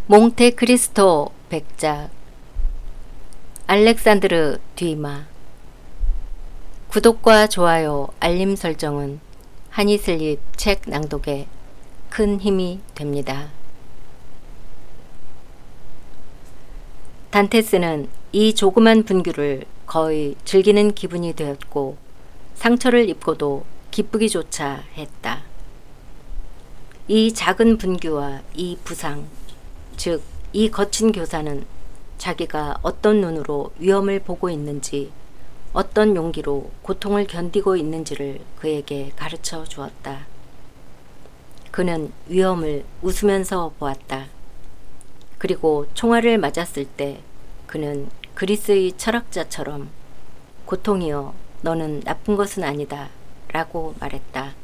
몽테크리스토 백작 알렉산드르 듀마. 구독과 좋아요, 알림 설정은 하니슬립 책 낭독에 큰 힘이 됩니다. 단테스는 이 조그만 분규를 거의 즐기는 기분이 되었고 상처를 입고도 기쁘기조차 했다. 이 작은 분규와 이 부상, 즉 이 거친 교사는 자기가 어떤 눈으로 위험을 보고 있는지, 어떤 용기로 고통을 견디고 있는지를 그에게 가르쳐 주었다. 그는 위험을 웃으면서 보았다. 그리고 총알을 맞았을 때 그는 그리스의 철학자처럼 고통이여 너는 나쁜 것은 아니다 라고 말했다.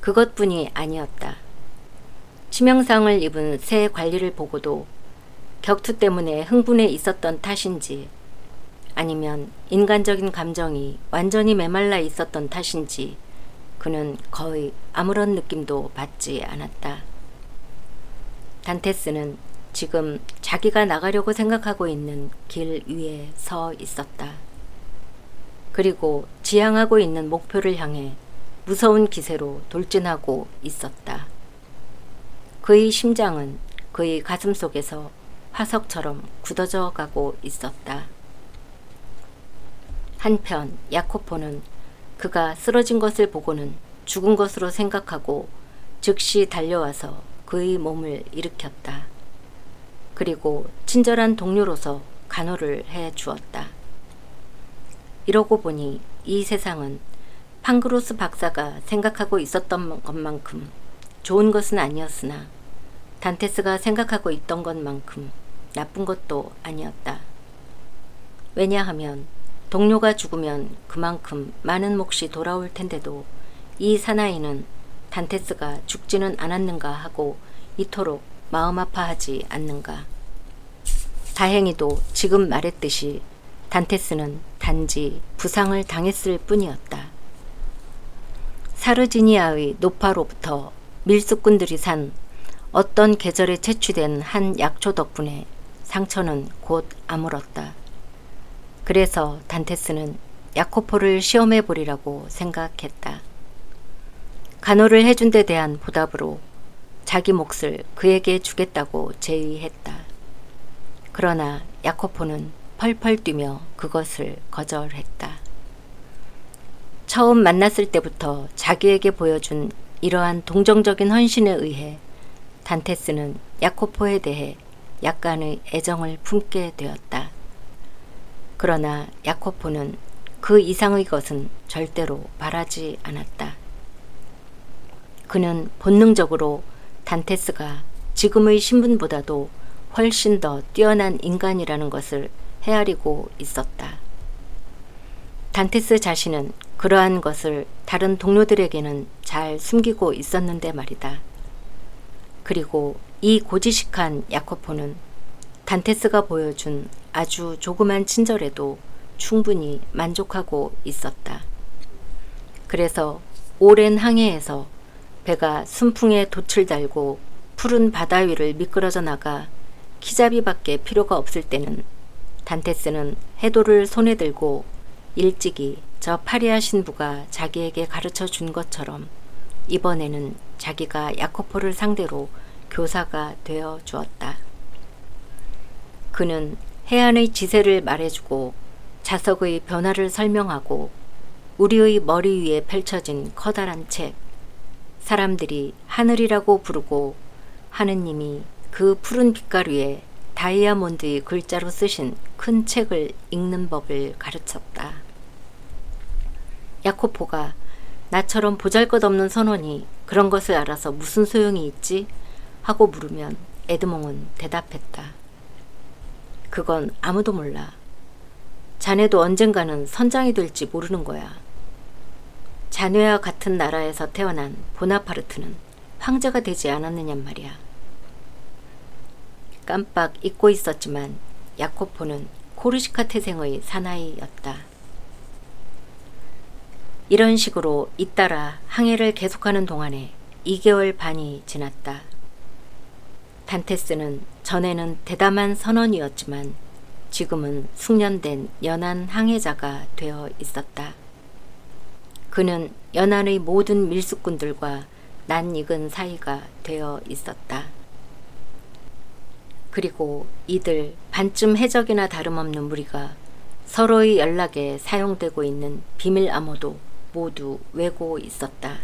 그것뿐이 아니었다. 치명상을 입은 새 관리를 보고도 격투 때문에 흥분해 있었던 탓인지, 아니면 인간적인 감정이 완전히 메말라 있었던 탓인지 그는 거의 아무런 느낌도 받지 않았다. 단테스는 지금 자기가 나가려고 생각하고 있는 길 위에 서 있었다. 그리고 지향하고 있는 목표를 향해 무서운 기세로 돌진하고 있었다. 그의 심장은 그의 가슴 속에서 화석처럼 굳어져 가고 있었다. 한편 야코포는 그가 쓰러진 것을 보고는 죽은 것으로 생각하고 즉시 달려와서 그의 몸을 일으켰다. 그리고 친절한 동료로서 간호를 해 주었다. 이러고 보니 이 세상은 팡그로스 박사가 생각하고 있었던 것만큼 좋은 것은 아니었으나 단테스가 생각하고 있던 것만큼 나쁜 것도 아니었다. 왜냐하면 동료가 죽으면 그만큼 많은 몫이 돌아올 텐데도 이 사나이는 단테스가 죽지는 않았는가 하고 이토록 마음 아파하지 않는가. 다행히도 지금 말했듯이 단테스는 단지 부상을 당했을 뿐이었다. 사르지니아의 노파로부터 밀수꾼들이 산 어떤 계절에 채취된 한 약초 덕분에 상처는 곧 아물었다. 그래서 단테스는 야코포를 시험해 보리라고 생각했다. 간호를 해준 데 대한 보답으로 자기 몫을 그에게 주겠다고 제의했다. 그러나 야코포는 펄펄 뛰며 그것을 거절했다. 처음 만났을 때부터 자기에게 보여준 이러한 동정적인 헌신에 의해 단테스는 야코포에 대해 약간의 애정을 품게 되었다. 그러나 야코포는 그 이상의 것은 절대로 바라지 않았다. 그는 본능적으로 단테스가 지금의 신분보다도 훨씬 더 뛰어난 인간이라는 것을 헤아리고 있었다. 단테스 자신은 그러한 것을 다른 동료들에게는 잘 숨기고 있었는데 말이다. 그리고 이 고지식한 야코포는 단테스가 보여준 아주 조그만 친절에도 충분히 만족하고 있었다. 그래서 오랜 항해에서 배가 순풍에 돛을 달고 푸른 바다 위를 미끄러져 나가 키잡이밖에 필요가 없을 때는 단테스는 해도를 손에 들고 일찍이 저 파리아 신부가 자기에게 가르쳐 준 것처럼 이번에는 자기가 야코포를 상대로 교사가 되어 주었다. 그는 해안의 지세를 말해주고 자석의 변화를 설명하고 우리의 머리 위에 펼쳐진 커다란 책, 사람들이 하늘이라고 부르고 하느님이 그 푸른 빛깔 위에 다이아몬드의 글자로 쓰신 큰 책을 읽는 법을 가르쳤다. 야코포가 나처럼 보잘것없는 선원이 그런 것을 알아서 무슨 소용이 있지? 하고 물으면 에드몽은 대답했다. 그건 아무도 몰라. 자네도 언젠가는 선장이 될지 모르는 거야. 자네와 같은 나라에서 태어난 보나파르트는 황제가 되지 않았느냔 말이야. 깜빡 잊고 있었지만 야코포는 코르시카 태생의 사나이였다. 이런 식으로 잇따라 항해를 계속하는 동안에 2개월 반이 지났다. 단테스는 전에는 대담한 선원이었지만 지금은 숙련된 연한 항해자가 되어 있었다. 그는 연안의 모든 밀수꾼들과 낯익은 사이가 되어 있었다. 그리고 이들 반쯤 해적이나 다름없는 무리가 서로의 연락에 사용되고 있는 비밀 암호도 모두 외고 있었다.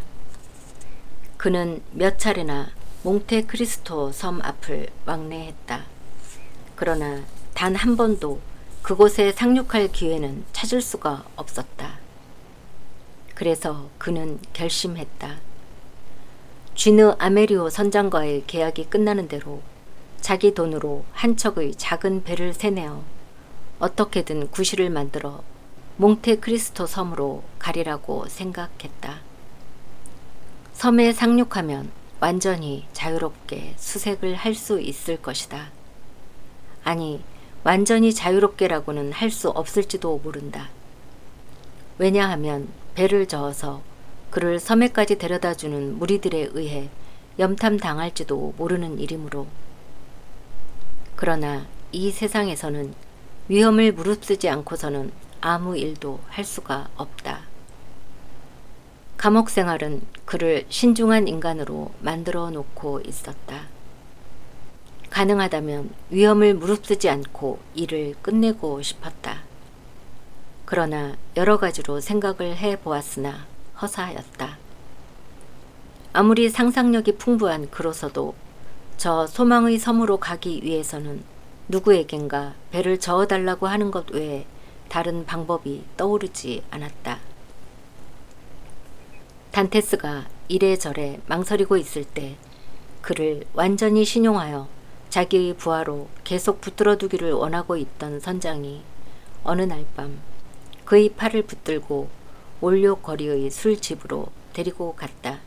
그는 몇 차례나 몽테크리스토 섬 앞을 왕래했다. 그러나 단 한 번도 그곳에 상륙할 기회는 찾을 수가 없었다. 그래서 그는 결심했다. 쥐느 아메리오 선장과의 계약이 끝나는 대로 자기 돈으로 한 척의 작은 배를 세내어 어떻게든 구실을 만들어 몽테크리스토 섬으로 가리라고 생각했다. 섬에 상륙하면 완전히 자유롭게 수색을 할 수 있을 것이다. 아니, 완전히 자유롭게라고는 할 수 없을지도 모른다. 왜냐하면 배를 저어서 그를 섬에까지 데려다주는 무리들에 의해 염탐당할지도 모르는 일이므로. 그러나 이 세상에서는 위험을 무릅쓰지 않고서는 아무 일도 할 수가 없다. 감옥 생활은 그를 신중한 인간으로 만들어 놓고 있었다. 가능하다면 위험을 무릅쓰지 않고 일을 끝내고 싶었다. 그러나 여러 가지로 생각을 해보았으나 허사였다. 아무리 상상력이 풍부한 그로서도 저 소망의 섬으로 가기 위해서는 누구에겐가 배를 저어달라고 하는 것 외에 다른 방법이 떠오르지 않았다. 단테스가 이래저래 망설이고 있을 때 그를 완전히 신용하여 자기의 부하로 계속 붙들어두기를 원하고 있던 선장이 어느 날 밤 그의 팔을 붙들고 올료 거리의 술집으로 데리고 갔다.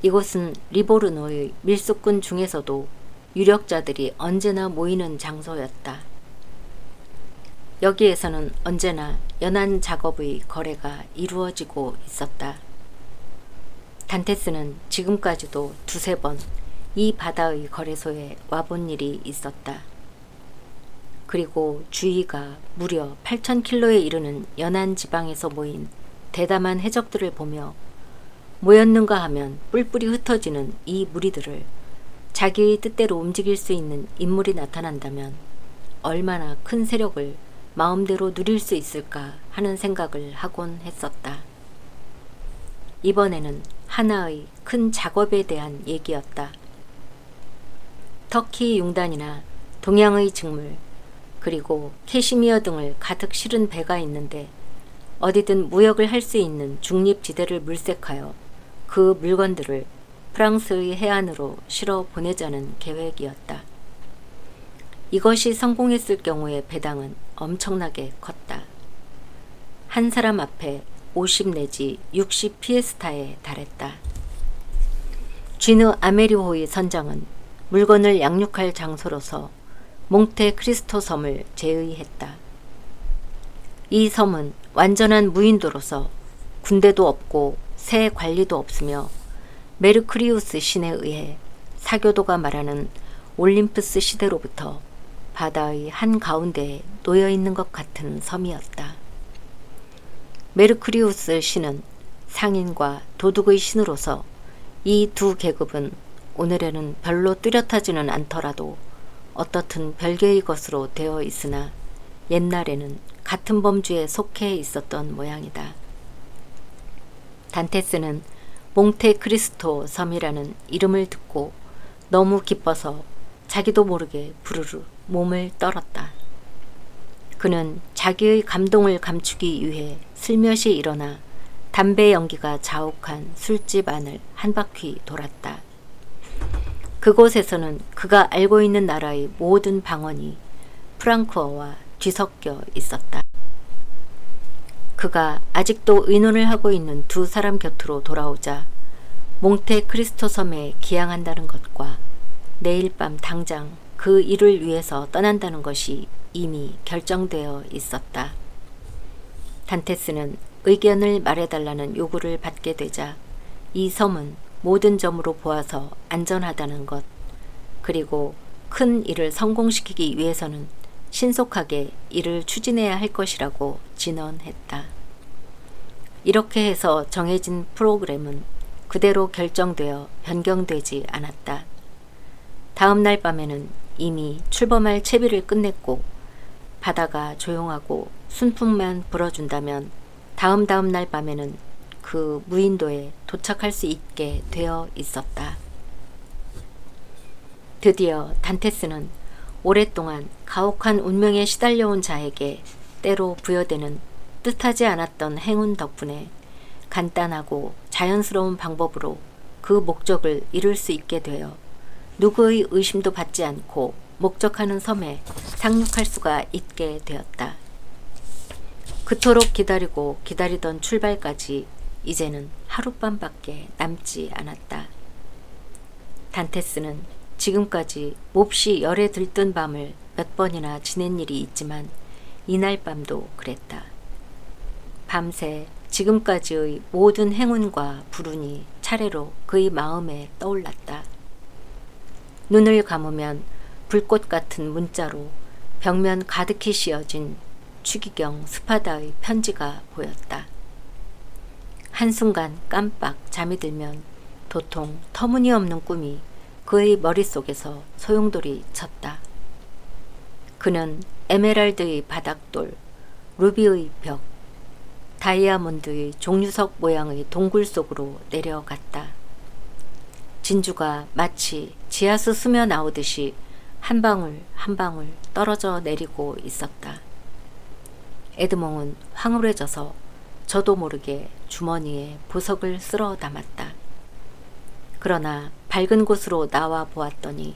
이곳은 리보르노의 밀수꾼 중에서도 유력자들이 언제나 모이는 장소였다. 여기에서는 언제나 연안 작업의 거래가 이루어지고 있었다. 단테스는 지금까지도 두세 번 이 바다의 거래소에 와본 일이 있었다. 그리고 주위가 무려 8,000킬로에 이르는 연안 지방에서 모인 대담한 해적들을 보며 모였는가 하면 뿔뿔이 흩어지는 이 무리들을 자기의 뜻대로 움직일 수 있는 인물이 나타난다면 얼마나 큰 세력을 마음대로 누릴 수 있을까 하는 생각을 하곤 했었다. 이번에는 하나의 큰 작업에 대한 얘기였다. 터키 융단이나 동양의 직물, 그리고 캐시미어 등을 가득 실은 배가 있는데 어디든 무역을 할 수 있는 중립지대를 물색하여 그 물건들을 프랑스의 해안으로 실어 보내자는 계획이었다. 이것이 성공했을 경우의 배당은 엄청나게 컸다. 한 사람 앞에 50 내지 60 피에스타에 달했다. 쥐느 아메리호의 선장은 물건을 양육할 장소로서 몽테크리스토 섬을 제의했다. 이 섬은 완전한 무인도로서 군대도 없고 새 관리도 없으며 메르크리우스 신에 의해 사교도가 말하는 올림푸스 시대로부터 바다의 한가운데에 놓여있는 것 같은 섬이었다. 메르크리우스 신은 상인과 도둑의 신으로서 이 두 계급은 오늘에는 별로 뚜렷하지는 않더라도 어떻든 별개의 것으로 되어 있으나 옛날에는 같은 범주에 속해 있었던 모양이다. 단테스는 몽테크리스토 섬이라는 이름을 듣고 너무 기뻐서 자기도 모르게 부르르 몸을 떨었다. 그는 자기의 감동을 감추기 위해 슬며시 일어나 담배 연기가 자욱한 술집 안을 한 바퀴 돌았다. 그곳에서는 그가 알고 있는 나라의 모든 방언이 프랑크어와 뒤섞여 있었다. 그가 아직도 의논을 하고 있는 두 사람 곁으로 돌아오자 몽테크리스토 섬에 기항한다는 것과 내일 밤 당장 그 일을 위해서 떠난다는 것이 이미 결정되어 있었다. 단테스는 의견을 말해달라는 요구를 받게 되자 이 섬은 모든 점으로 보아서 안전하다는 것, 그리고 큰 일을 성공시키기 위해서는 신속하게 일을 추진해야 할 것이라고 진언했다. 이렇게 해서 정해진 프로그램은 그대로 결정되어 변경되지 않았다. 다음 날 밤에는 이미 출범할 채비를 끝냈고 바다가 조용하고 순풍만 불어준다면 다음 날 밤에는 그 무인도에 도착할 수 있게 되어 있었다. 드디어 단테스는 오랫동안 가혹한 운명에 시달려온 자에게 때로 부여되는 뜻하지 않았던 행운 덕분에 간단하고 자연스러운 방법으로 그 목적을 이룰 수 있게 되어 누구의 의심도 받지 않고 목적하는 섬에 상륙할 수가 있게 되었다. 그토록 기다리고 기다리던 출발까지 이제는 하룻밤밖에 남지 않았다. 단테스는 지금까지 몹시 열에 들뜬 밤을 몇 번이나 지낸 일이 있지만 이날 밤도 그랬다. 밤새 지금까지의 모든 행운과 불운이 차례로 그의 마음에 떠올랐다. 눈을 감으면 불꽃 같은 문자로 벽면 가득히 씌어진 추기경 스파다의 편지가 보였다. 한순간 깜빡 잠이 들면 도통 터무니없는 꿈이 그의 머릿속에서 소용돌이 쳤다. 그는 에메랄드의 바닥돌, 루비의 벽, 다이아몬드의 종류석 모양의 동굴 속으로 내려갔다. 진주가 마치 지하수 스며 나오듯이 한 방울 한 방울 떨어져 내리고 있었다. 에드몽은 황홀해져서 저도 모르게 주머니에 보석을 쓸어 담았다. 그러나 밝은 곳으로 나와 보았더니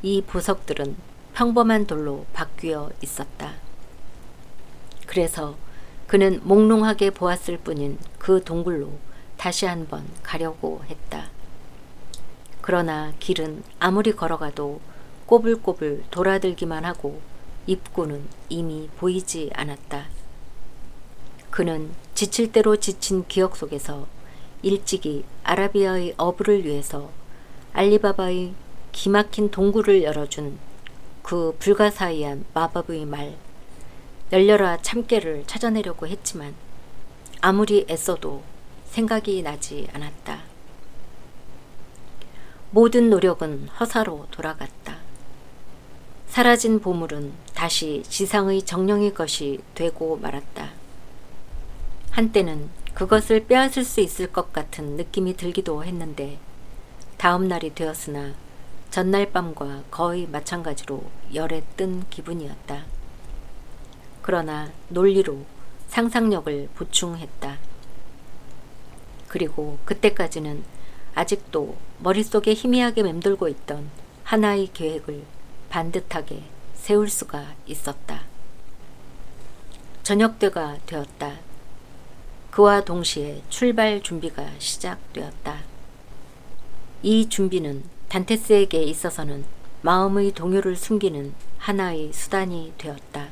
이 보석들은 평범한 돌로 바뀌어 있었다. 그래서 그는 몽롱하게 보았을 뿐인 그 동굴로 다시 한번 가려고 했다. 그러나 길은 아무리 걸어가도 꼬불꼬불 돌아들기만 하고 입구는 이미 보이지 않았다. 그는 지칠 대로 지친 기억 속에서 일찍이 아라비아의 어부를 위해서 알리바바의 기막힌 동굴을 열어준 그 불가사의한 마법의 말 열려라 참깨를 찾아내려고 했지만 아무리 애써도 생각이 나지 않았다. 모든 노력은 허사로 돌아갔다. 사라진 보물은 다시 지상의 정령의 것이 되고 말았다. 한때는 그것을 빼앗을 수 있을 것 같은 느낌이 들기도 했는데 다음 날이 되었으나 전날 밤과 거의 마찬가지로 열에 뜬 기분이었다. 그러나 논리로 상상력을 보충했다. 그리고 그때까지는 아직도 머릿속에 희미하게 맴돌고 있던 하나의 계획을 반듯하게 세울 수가 있었다. 저녁때가 되었다. 그와 동시에 출발 준비가 시작되었다. 이 준비는 단테스에게 있어서는 마음의 동요를 숨기는 하나의 수단이 되었다.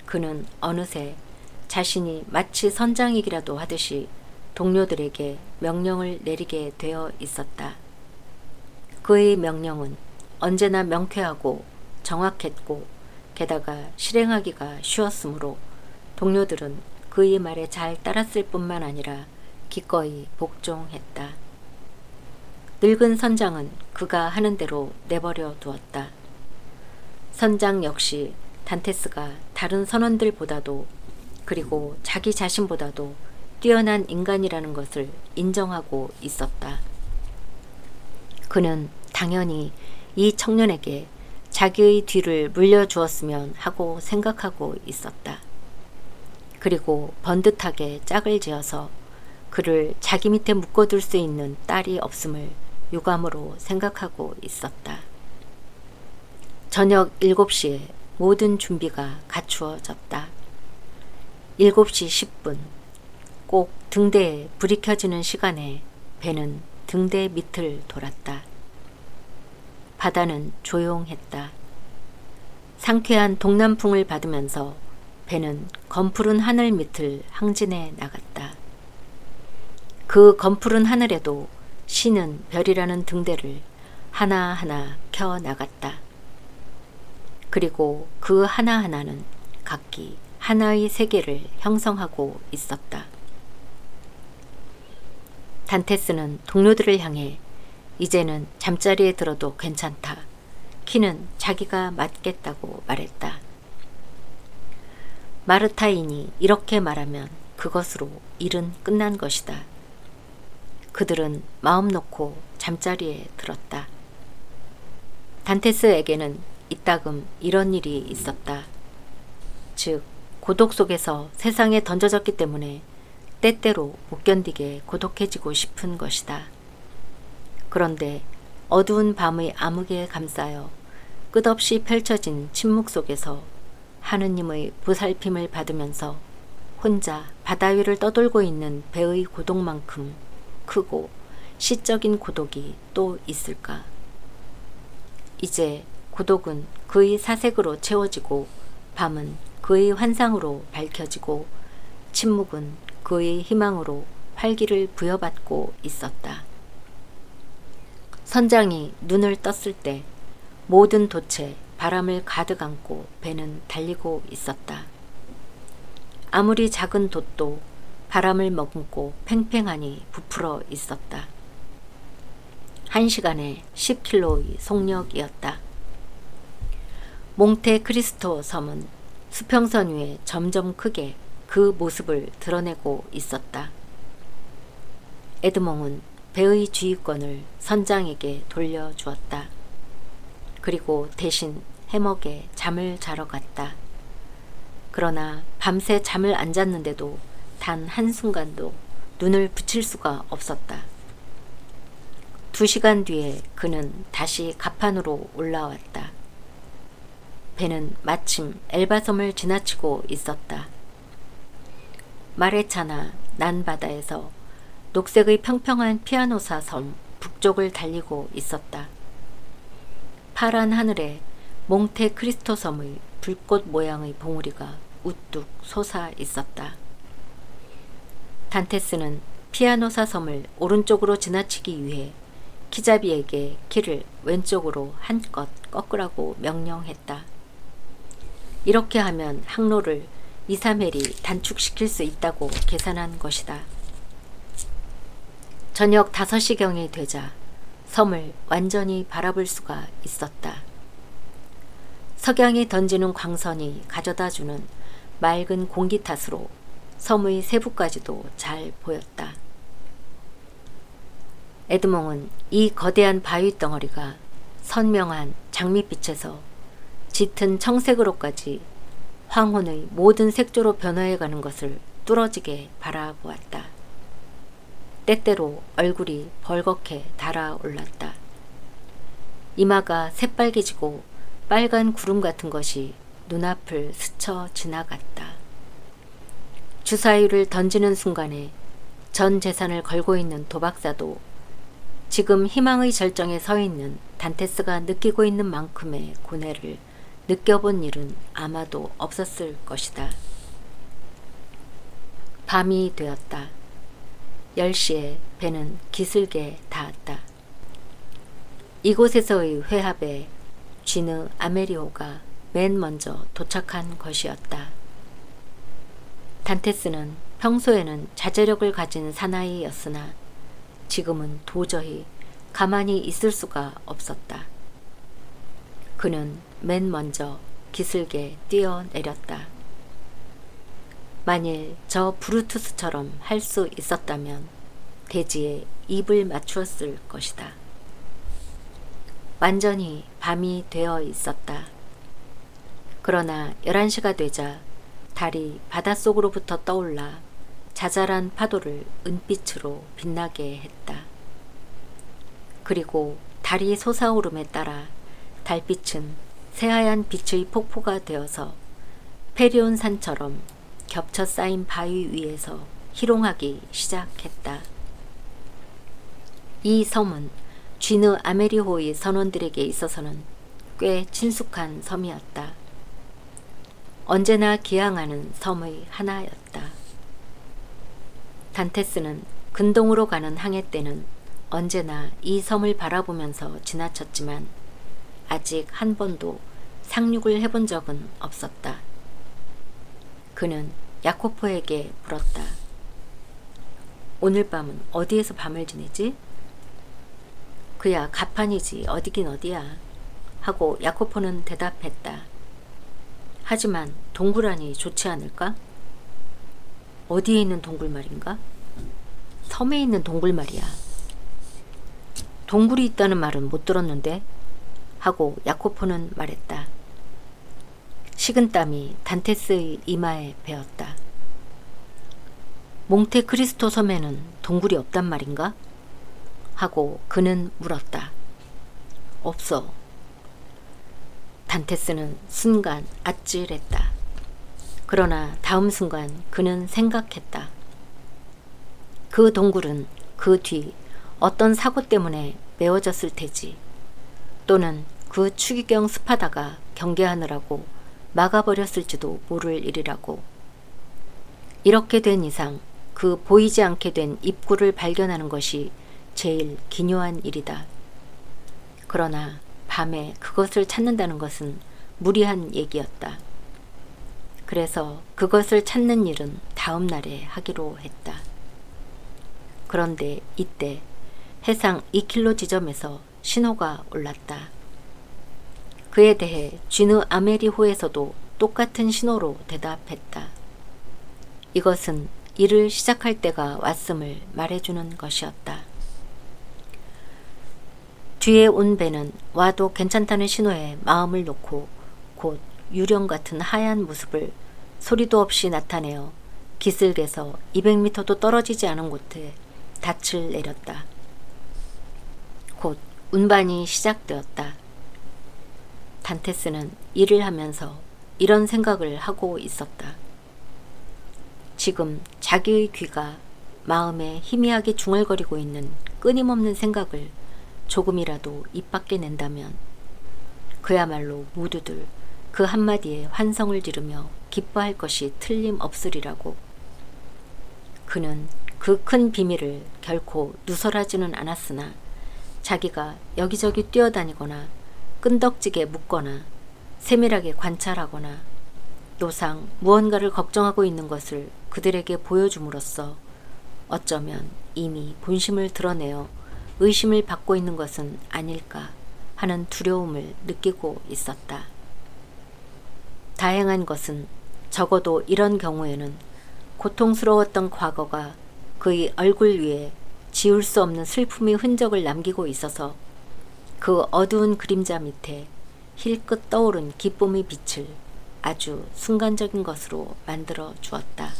그는 어느새 자신이 마치 선장이기라도 하듯이 동료들에게 명령을 내리게 되어 있었다. 그의 명령은 언제나 명쾌하고 정확했고 게다가 실행하기가 쉬웠으므로 동료들은 그의 말에 잘 따랐을 뿐만 아니라 기꺼이 복종했다. 늙은 선장은 그가 하는 대로 내버려 두었다. 선장 역시 단테스가 다른 선원들보다도 그리고 자기 자신보다도 뛰어난 인간이라는 것을 인정하고 있었다. 그는 당연히 이 청년에게 자기의 뒤를 물려주었으면 하고 생각하고 있었다. 그리고 번듯하게 짝을 지어서 그를 자기 밑에 묶어둘 수 있는 딸이 없음을 유감으로 생각하고 있었다. 저녁 7시에 모든 준비가 갖추어졌다. 7시 10분, 꼭 등대에 불이 켜지는 시간에 배는 등대 밑을 돌았다. 바다는 조용했다. 상쾌한 동남풍을 받으면서 배는 검푸른 하늘 밑을 항진해 나갔다. 그 검푸른 하늘에도 쉬는 별이라는 등대를 하나하나 켜 나갔다. 그리고 그 하나하나는 각기 하나의 세계를 형성하고 있었다. 단테스는 동료들을 향해 이제는 잠자리에 들어도 괜찮다. 키는 자기가 맡겠다고 말했다. 마르타인이 이렇게 말하면 그것으로 일은 끝난 것이다. 그들은 마음 놓고 잠자리에 들었다. 단테스에게는 이따금 이런 일이 있었다. 즉, 고독 속에서 세상에 던져졌기 때문에 때때로 못 견디게 고독해지고 싶은 것이다. 그런데 어두운 밤의 암흑에 감싸여 끝없이 펼쳐진 침묵 속에서 하느님의 보살핌을 받으면서 혼자 바다 위를 떠돌고 있는 배의 고독만큼 크고 시적인 고독이 또 있을까? 이제 고독은 그의 사색으로 채워지고 밤은 그의 환상으로 밝혀지고 침묵은 그의 희망으로 활기를 부여받고 있었다. 선장이 눈을 떴을 때 모든 돛에 바람을 가득 안고 배는 달리고 있었다. 아무리 작은 돛도 바람을 머금고 팽팽하니 부풀어 있었다. 1시간에 10킬로의 속력이었다. 몽테크리스토 섬은 수평선 위에 점점 크게 그 모습을 드러내고 있었다. 에드몽은 배의 주의권을 선장에게 돌려주었다. 그리고 대신 해먹에 잠을 자러 갔다. 그러나 밤새 잠을 안 잤는데도 단 한순간도 눈을 붙일 수가 없었다. 2시간 뒤에 그는 다시 갑판으로 올라왔다. 배는 마침 엘바섬을 지나치고 있었다. 마레차나 난바다에서 녹색의 평평한 피아노사 섬 북쪽을 달리고 있었다. 파란 하늘에 몽테크리스토 섬의 불꽃 모양의 봉우리가 우뚝 솟아 있었다. 단테스는 피아노사 섬을 오른쪽으로 지나치기 위해 키자비에게 길을 왼쪽으로 한껏 꺾으라고 명령했다. 이렇게 하면 항로를 2, 3회리 단축시킬 수 있다고 계산한 것이다. 저녁 5시경이 되자 섬을 완전히 바라볼 수가 있었다. 석양이 던지는 광선이 가져다주는 맑은 공기 탓으로 섬의 세부까지도 잘 보였다. 에드몽은 이 거대한 바위 덩어리가 선명한 장밋빛에서 짙은 청색으로까지 황혼의 모든 색조로 변화해가는 것을 뚫어지게 바라보았다. 때때로 얼굴이 벌겋게 달아올랐다. 이마가 새빨개지고 빨간 구름 같은 것이 눈앞을 스쳐 지나갔다. 주사위를 던지는 순간에 전 재산을 걸고 있는 도박사도 지금 희망의 절정에 서 있는 단테스가 느끼고 있는 만큼의 고뇌를 느껴본 일은 아마도 없었을 것이다. 밤이 되었다. 10시에 배는 기슭에 닿았다. 이곳에서의 회합에 쥐느 아메리오가 맨 먼저 도착한 것이었다. 단테스는 평소에는 자제력을 가진 사나이였으나 지금은 도저히 가만히 있을 수가 없었다. 그는 맨 먼저 기슭에 뛰어내렸다. 만일 저 브루투스처럼 할 수 있었다면 대지에 입을 맞추었을 것이다. 완전히 밤이 되어 있었다. 그러나 11시가 되자 달이 바닷속으로부터 떠올라 자잘한 파도를 은빛으로 빛나게 했다. 그리고 달이 솟아오름에 따라 달빛은 새하얀 빛의 폭포가 되어서 페리온 산처럼 겹쳐 쌓인 바위 위에서 희롱하기 시작했다. 이 섬은 쥐느 아메리호의 선원들에게 있어서는 꽤 친숙한 섬이었다. 언제나 기항하는 섬의 하나였다. 단테스는 근동으로 가는 항해 때는 언제나 이 섬을 바라보면서 지나쳤지만 아직 한 번도 상륙을 해본 적은 없었다. 그는 야코포에게 물었다. 오늘 밤은 어디에서 밤을 지내지? 그야 가판이지 어디긴 어디야 하고 야코포는 대답했다. 하지만 동굴하니 좋지 않을까? 어디에 있는 동굴 말인가? 섬에 있는 동굴 말이야. 동굴이 있다는 말은 못 들었는데? 하고 야코포는 말했다. 식은땀이 단테스의 이마에 배었다. 몽테크리스토 섬에는 동굴이 없단 말인가? 하고 그는 물었다. 없어. 단테스는 순간 아찔했다. 그러나 다음 순간 그는 생각했다. 그 동굴은 그 뒤 어떤 사고 때문에 메워졌을 테지. 또는 그 추기경 스파다가 경계하느라고 막아버렸을지도 모를 일이라고. 이렇게 된 이상 그 보이지 않게 된 입구를 발견하는 것이 제일 기묘한 일이다. 그러나 밤에 그것을 찾는다는 것은 무리한 얘기였다. 그래서 그것을 찾는 일은 다음 날에 하기로 했다. 그런데 이때 해상 2킬로 지점에서 신호가 올랐다. 그에 대해 쥐느 아메리호에서도 똑같은 신호로 대답했다. 이것은 일을 시작할 때가 왔음을 말해주는 것이었다. 뒤에 온 배는 와도 괜찮다는 신호에 마음을 놓고 곧 유령 같은 하얀 모습을 소리도 없이 나타내어 기슭에서 200m도 떨어지지 않은 곳에 닻을 내렸다. 곧 운반이 시작되었다. 단테스는 일을 하면서 이런 생각을 하고 있었다. 지금 자기의 귀가 마음에 희미하게 중얼거리고 있는 끊임없는 생각을 조금이라도 입 밖에 낸다면 그야말로 모두들 그 한마디에 환성을 지르며 기뻐할 것이 틀림없으리라고. 그는 그 큰 비밀을 결코 누설하지는 않았으나 자기가 여기저기 뛰어다니거나 끈덕지게 묻거나 세밀하게 관찰하거나 노상 무언가를 걱정하고 있는 것을 그들에게 보여줌으로써 어쩌면 이미 본심을 드러내어 의심을 받고 있는 것은 아닐까 하는 두려움을 느끼고 있었다. 다행한 것은 적어도 이런 경우에는 고통스러웠던 과거가 그의 얼굴 위에 지울 수 없는 슬픔의 흔적을 남기고 있어서 그 어두운 그림자 밑에 힐끗 떠오른 기쁨의 빛을 아주 순간적인 것으로 만들어 주었다.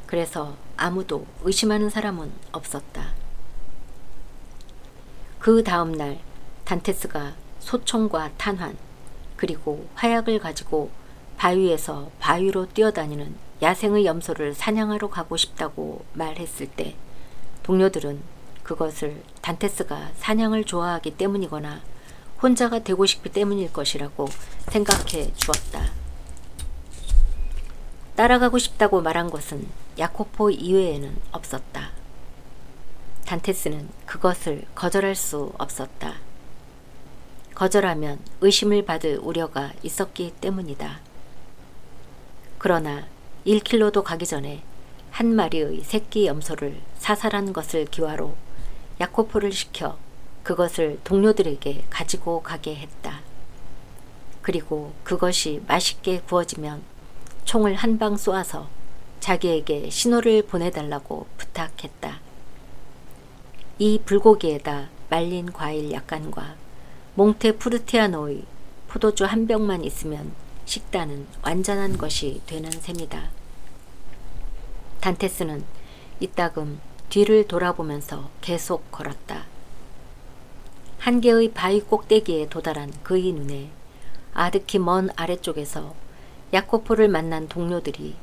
그래서 아무도 의심하는 사람은 없었다. 그 다음 날 단테스가 소총과 탄환 그리고 화약을 가지고 바위에서 바위로 뛰어다니는 야생의 염소를 사냥하러 가고 싶다고 말했을 때 동료들은 그것을 단테스가 사냥을 좋아하기 때문이거나 혼자가 되고 싶기 때문일 것이라고 생각해 주었다. 따라가고 싶다고 말한 것은 야코포 이외에는 없었다. 단테스는 그것을 거절할 수 없었다. 거절하면 의심을 받을 우려가 있었기 때문이다. 그러나 1킬로도 가기 전에 한 마리의 새끼 염소를 사살한 것을 기화로 야코포를 시켜 그것을 동료들에게 가지고 가게 했다. 그리고 그것이 맛있게 구워지면 총을 한 방 쏘아서 자기에게 신호를 보내달라고 부탁했다. 이 불고기에다 말린 과일 약간과 몽테푸르티아노의 포도주 한 병만 있으면 식단은 완전한 것이 되는 셈이다. 단테스는 이따금 뒤를 돌아보면서 계속 걸었다. 한 개의 바위 꼭대기에 도달한 그의 눈에 아득히 먼 아래쪽에서 야코포를 만난 동료들이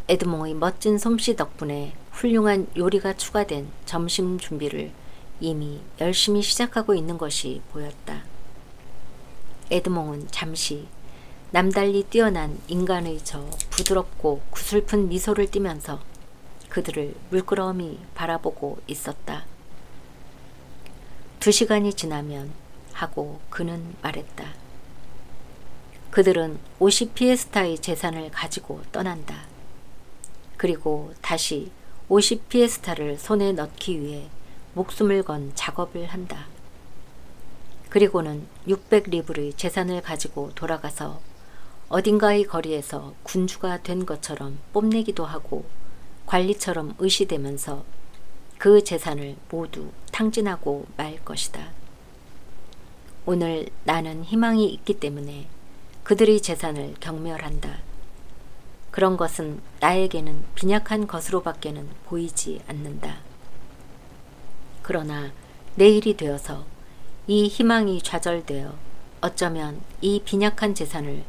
에드몽의 멋진 솜씨 덕분에 훌륭한 요리가 추가된 점심 준비를 이미 열심히 시작하고 있는 것이 보였다. 에드몽은 잠시 남달리 뛰어난 인간의 저 부드럽고 구슬픈 미소를 띠면서 그들을 물끄러미 바라보고 있었다. 2시간이 지나면 하고 그는 말했다. 그들은 50피에스타의 재산을 가지고 떠난다. 그리고 다시 50피에스타를 손에 넣기 위해 목숨을 건 작업을 한다. 그리고는 600리브르의 재산을 가지고 돌아가서 어딘가의 거리에서 군주가 된 것처럼 뽐내기도 하고 관리처럼 의시되면서 그 재산을 모두 탕진하고 말 것이다. 오늘 나는 희망이 있기 때문에 그들의 재산을 경멸한다. 그런 것은 나에게는 빈약한 것으로밖에는 보이지 않는다. 그러나 내일이 되어서 이 희망이 좌절되어 어쩌면 이 빈약한 재산을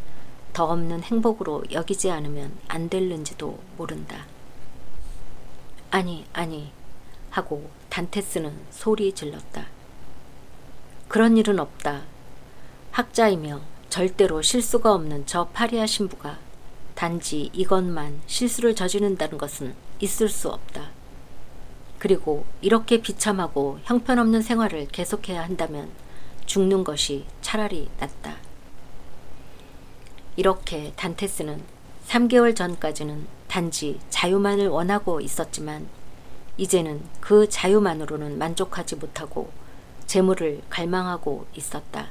더 없는 행복으로 여기지 않으면 안 될는지도 모른다. 아니, 하고 단테스는 소리 질렀다. 그런 일은 없다. 학자이며 절대로 실수가 없는 저 파리아 신부가 단지 이것만 실수를 저지른다는 것은 있을 수 없다. 그리고 이렇게 비참하고 형편없는 생활을 계속해야 한다면 죽는 것이 차라리 낫다. 이렇게 단테스는 3개월 전까지는 단지 자유만을 원하고 있었지만 이제는 그 자유만으로는 만족하지 못하고 재물을 갈망하고 있었다.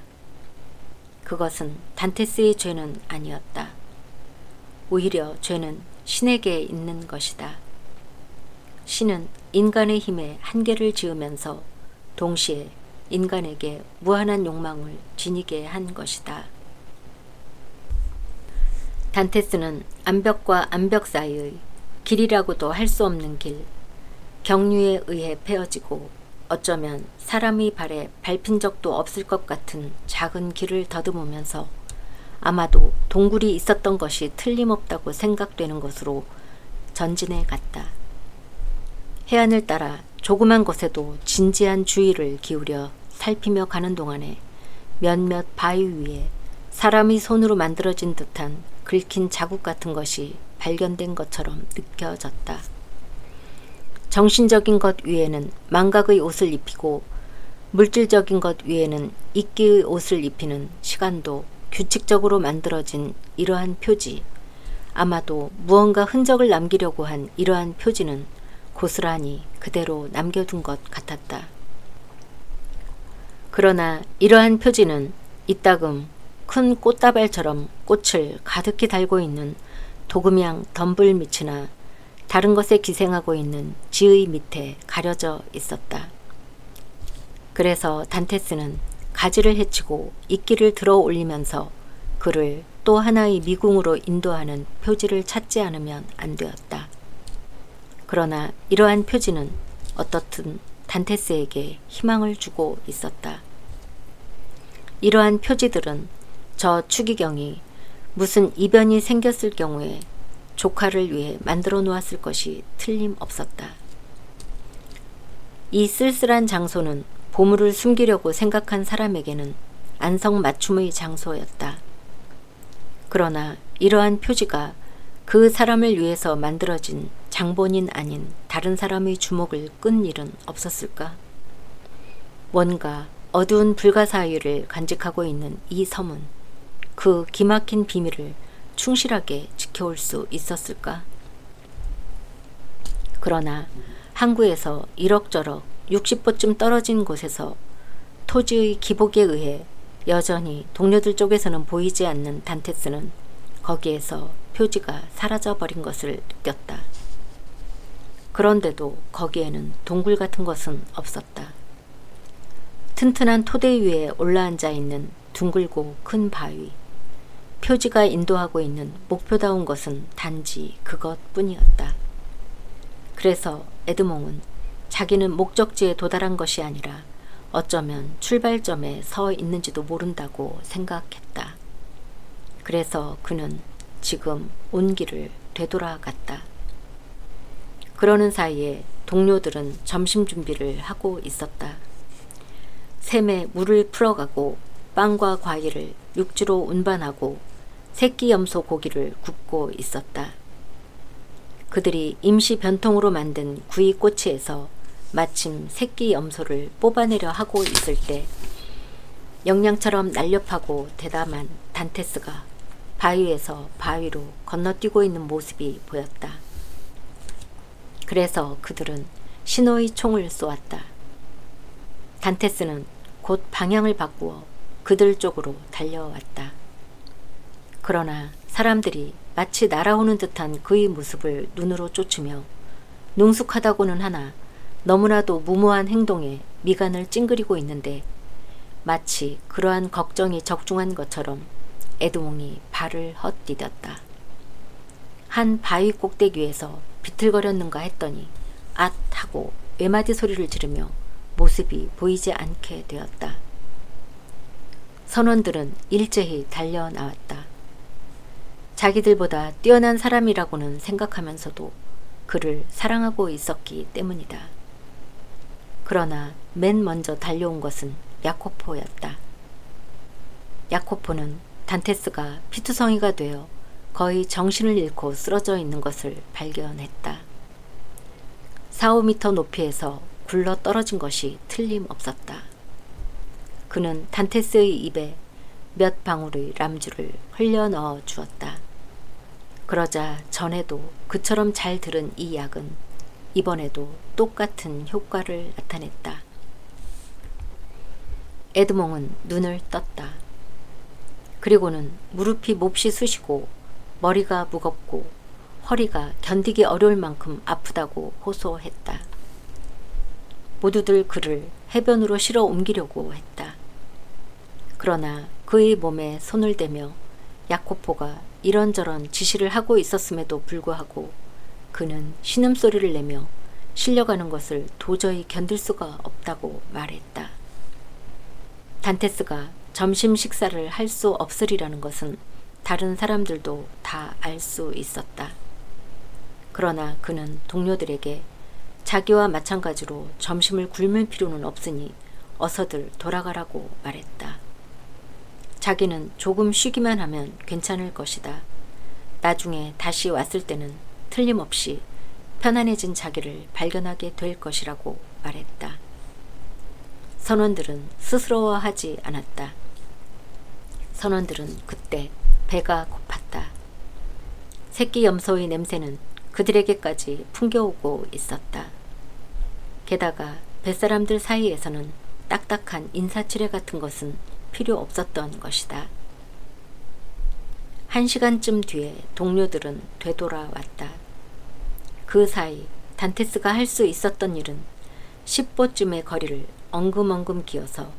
그것은 단테스의 죄는 아니었다. 오히려 죄는 신에게 있는 것이다. 신은 인간의 힘에 한계를 지으면서 동시에 인간에게 무한한 욕망을 지니게 한 것이다. 단테스는 암벽과 암벽 사이의 길이라고도 할 수 없는 길, 경류에 의해 베어지고 어쩌면 사람의 발에 밟힌 적도 없을 것 같은 작은 길을 더듬으면서 아마도 동굴이 있었던 것이 틀림없다고 생각되는 것으로 전진해 갔다. 해안을 따라 조그만 곳에도 진지한 주의를 기울여 살피며 가는 동안에 몇몇 바위 위에 사람의 손으로 만들어진 듯한 긁힌 자국 같은 것이 발견된 것처럼 느껴졌다. 정신적인 것 위에는 망각의 옷을 입히고 물질적인 것 위에는 이끼의 옷을 입히는 시간도 규칙적으로 만들어진 이러한 표지, 아마도 무언가 흔적을 남기려고 한 이러한 표지는 고스란히 그대로 남겨둔 것 같았다. 그러나 이러한 표지는 이따금 큰 꽃다발처럼 꽃을 가득히 달고 있는 도금양 덤불밑이나 다른 것에 기생하고 있는 지의 밑에 가려져 있었다. 그래서 단테스는 가지를 헤치고 이끼를 들어 올리면서 그를 또 하나의 미궁으로 인도하는 표지를 찾지 않으면 안 되었다. 그러나 이러한 표지는 어떻든 단테스에게 희망을 주고 있었다. 이러한 표지들은 저 추기경이 무슨 이변이 생겼을 경우에 조카를 위해 만들어 놓았을 것이 틀림없었다. 이 쓸쓸한 장소는 보물을 숨기려고 생각한 사람에게는 안성맞춤의 장소였다. 그러나 이러한 표지가 그 사람을 위해서 만들어진 장본인 아닌 다른 사람의 주목을 끈 일은 없었을까? 뭔가 어두운 불가사의를 간직하고 있는 이 섬은 그 기막힌 비밀을 충실하게 지켜올 수 있었을까? 그러나 항구에서 이럭저럭 60보쯤 떨어진 곳에서 토지의 기복에 의해 여전히 동료들 쪽에서는 보이지 않는 단테스는 거기에서 표지가 사라져버린 것을 느꼈다. 그런데도 거기에는 동굴 같은 것은 없었다. 튼튼한 토대 위에 올라앉아 있는 둥글고 큰 바위, 표지가 인도하고 있는 목표다운 것은 단지 그것뿐이었다. 그래서 에드몽은 자기는 목적지에 도달한 것이 아니라 어쩌면 출발점에 서 있는지도 모른다고 생각했다. 그래서 그는 지금 온 길을 되돌아갔다. 그러는 사이에 동료들은 점심 준비를 하고 있었다. 샘에 물을 풀어가고 빵과 과일을 육지로 운반하고 새끼 염소 고기를 굽고 있었다. 그들이 임시 변통으로 만든 구이 꼬치에서 마침 새끼 염소를 뽑아내려 하고 있을 때 영양처럼 날렵하고 대담한 단테스가 바위에서 바위로 건너뛰고 있는 모습이 보였다. 그래서 그들은 신호의 총을 쏘았다. 단테스는 곧 방향을 바꾸어 그들 쪽으로 달려왔다. 그러나 사람들이 마치 날아오는 듯한 그의 모습을 눈으로 쫓으며 능숙하다고는 하나 너무나도 무모한 행동에 미간을 찡그리고 있는데 마치 그러한 걱정이 적중한 것처럼 에드몽이 발을 헛디뎠다. 한 바위 꼭대기에서 비틀거렸는가 했더니 앗 하고 외마디 소리를 지르며 모습이 보이지 않게 되었다. 선원들은 일제히 달려나왔다. 자기들보다 뛰어난 사람이라고는 생각하면서도 그를 사랑하고 있었기 때문이다. 그러나 맨 먼저 달려온 것은 야코포였다. 야코포는 단테스가 피투성이가 되어 거의 정신을 잃고 쓰러져 있는 것을 발견했다. 4~5m 높이에서 굴러 떨어진 것이 틀림없었다. 그는 단테스의 입에 몇 방울의 람주를 흘려 넣어 주었다. 그러자 전에도 그처럼 잘 들은 이 약은 이번에도 똑같은 효과를 나타냈다. 에드몽은 눈을 떴다. 그리고는 무릎이 몹시 쑤시고 머리가 무겁고 허리가 견디기 어려울 만큼 아프다고 호소했다. 모두들 그를 해변으로 실어 옮기려고 했다. 그러나 그의 몸에 손을 대며 야코포가 이런저런 지시를 하고 있었음에도 불구하고 그는 신음소리를 내며 실려가는 것을 도저히 견딜 수가 없다고 말했다. 단테스가 점심 식사를 할 수 없으리라는 것은 다른 사람들도 다 알 수 있었다. 그러나 그는 동료들에게 자기와 마찬가지로 점심을 굶을 필요는 없으니 어서들 돌아가라고 말했다. 자기는 조금 쉬기만 하면 괜찮을 것이다. 나중에 다시 왔을 때는 틀림없이 편안해진 자기를 발견하게 될 것이라고 말했다. 선원들은 스스러워하지 않았다. 선원들은 그때 배가 고팠다. 새끼 염소의 냄새는 그들에게까지 풍겨오고 있었다. 게다가 뱃사람들 사이에서는 딱딱한 인사치레 같은 것은 필요 없었던 것이다. 1시간쯤 뒤에 동료들은 되돌아왔다. 그 사이 단테스가 할 수 있었던 일은 10보쯤의 거리를 엉금엉금 기어서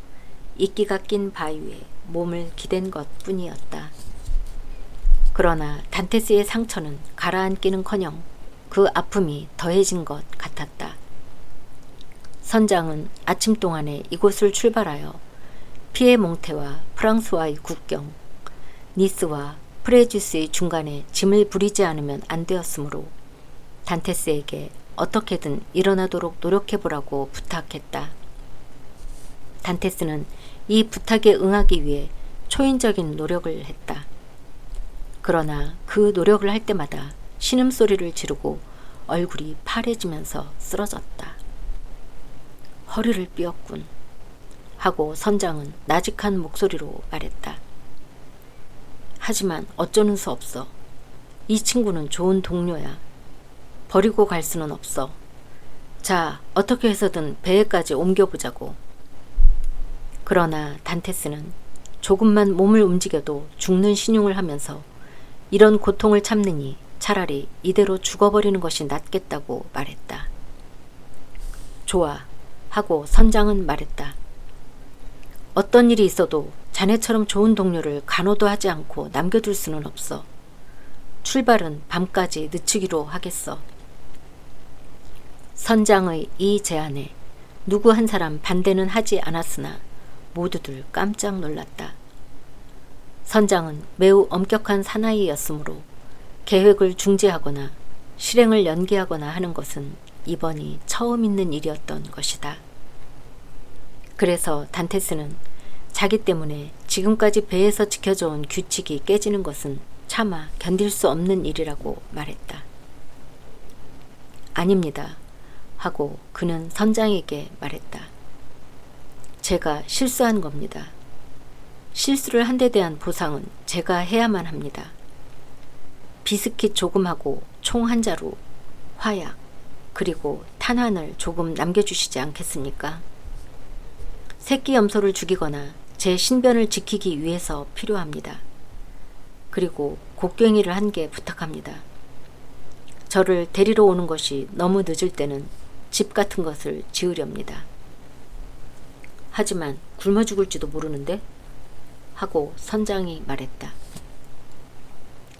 이끼가 낀 바위에 몸을 기댄 것뿐이었다. 그러나 단테스의 상처는 가라앉기는커녕 그 아픔이 더해진 것 같았다. 선장은 아침 동안에 이곳을 출발하여 피에몽테와 프랑스와의 국경, 니스와 프레주스의 중간에 짐을 부리지 않으면 안 되었으므로 단테스에게 어떻게든 일어나도록 노력해보라고 부탁했다. 단테스는 이 부탁에 응하기 위해 초인적인 노력을 했다. 그러나 그 노력을 할 때마다 신음소리를 지르고 얼굴이 파래지면서 쓰러졌다. 허리를 삐었군 하고 선장은 나직한 목소리로 말했다. 하지만 어쩌는 수 없어. 이 친구는 좋은 동료야. 버리고 갈 수는 없어. 자, 어떻게 해서든 배에까지 옮겨보자고. 그러나 단테스는 조금만 몸을 움직여도 죽는 신용을 하면서 이런 고통을 참느니 차라리 이대로 죽어버리는 것이 낫겠다고 말했다. 좋아 하고 선장은 말했다. 어떤 일이 있어도 자네처럼 좋은 동료를 간호도 하지 않고 남겨둘 수는 없어. 출발은 밤까지 늦추기로 하겠어. 선장의 이 제안에 누구 한 사람 반대는 하지 않았으나 모두들 깜짝 놀랐다. 선장은 매우 엄격한 사나이였으므로 계획을 중지하거나 실행을 연기하거나 하는 것은 이번이 처음 있는 일이었던 것이다. 그래서 단테스는 자기 때문에 지금까지 배에서 지켜져온 규칙이 깨지는 것은 차마 견딜 수 없는 일이라고 말했다. 아닙니다. 하고 그는 선장에게 말했다. 제가 실수한 겁니다. 실수를 한 데 대한 보상은 제가 해야만 합니다. 비스킷 조금하고 총 한 자루, 화약, 그리고 탄환을 조금 남겨주시지 않겠습니까? 새끼 염소를 죽이거나 제 신변을 지키기 위해서 필요합니다. 그리고 곡괭이를 한 개 부탁합니다. 저를 데리러 오는 것이 너무 늦을 때는 집 같은 것을 지으렵니다. 하지만 굶어 죽을지도 모르는데? 하고 선장이 말했다.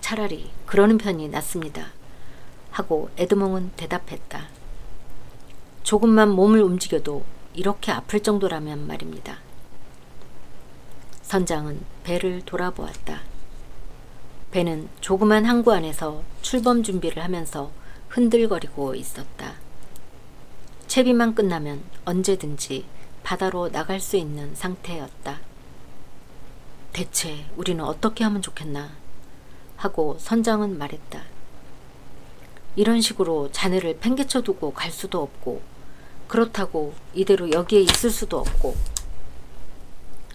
차라리 그러는 편이 낫습니다. 하고 에드몽은 대답했다. 조금만 몸을 움직여도 이렇게 아플 정도라면 말입니다. 선장은 배를 돌아보았다. 배는 조그만 항구 안에서 출범 준비를 하면서 흔들거리고 있었다. 채비만 끝나면 언제든지 바다로 나갈 수 있는 상태였다. 대체 우리는 어떻게 하면 좋겠나? 하고 선장은 말했다. 이런 식으로 자네를 팽개쳐 두고 갈 수도 없고 그렇다고 이대로 여기에 있을 수도 없고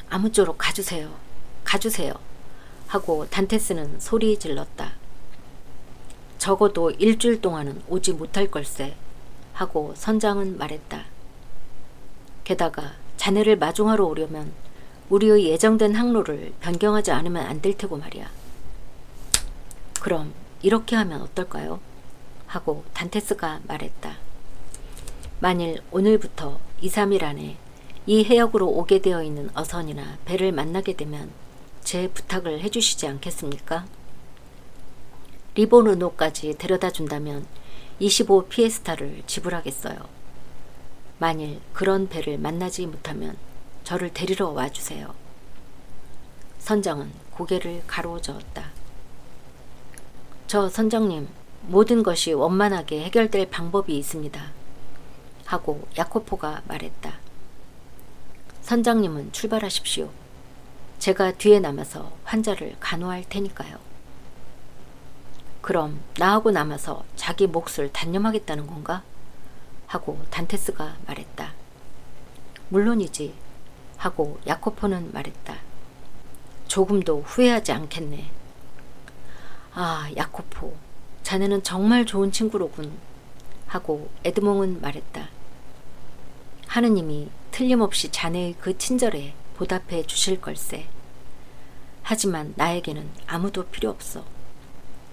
아무쪼록 가주세요. 가주세요. 하고 단테스는 소리 질렀다. 적어도 일주일 동안은 오지 못할 걸세. 하고 선장은 말했다. 게다가 자네를 마중하러 오려면 우리의 예정된 항로를 변경하지 않으면 안 될 테고 말이야. 그럼 이렇게 하면 어떨까요? 하고 단테스가 말했다. 만일 오늘부터 2, 3일 안에 이 해역으로 오게 되어 있는 어선이나 배를 만나게 되면 제 부탁을 해주시지 않겠습니까? 리보르노까지 데려다 준다면 25 피에스타를 지불하겠어요. 만일 그런 배를 만나지 못하면 저를 데리러 와주세요. 선장은 고개를 가로저었다. 저 선장님, 모든 것이 원만하게 해결될 방법이 있습니다. 하고 야코포가 말했다. 선장님은 출발하십시오. 제가 뒤에 남아서 환자를 간호할 테니까요. 그럼 나하고 남아서 자기 몫을 단념하겠다는 건가? 하고 단테스가 말했다. 물론이지. 하고 야코포는 말했다. 조금도 후회하지 않겠네. 아, 야코포, 자네는 정말 좋은 친구로군. 하고 에드몽은 말했다. 하느님이 틀림없이 자네의 그 친절에 보답해 주실 걸세. 하지만 나에게는 아무도 필요 없어.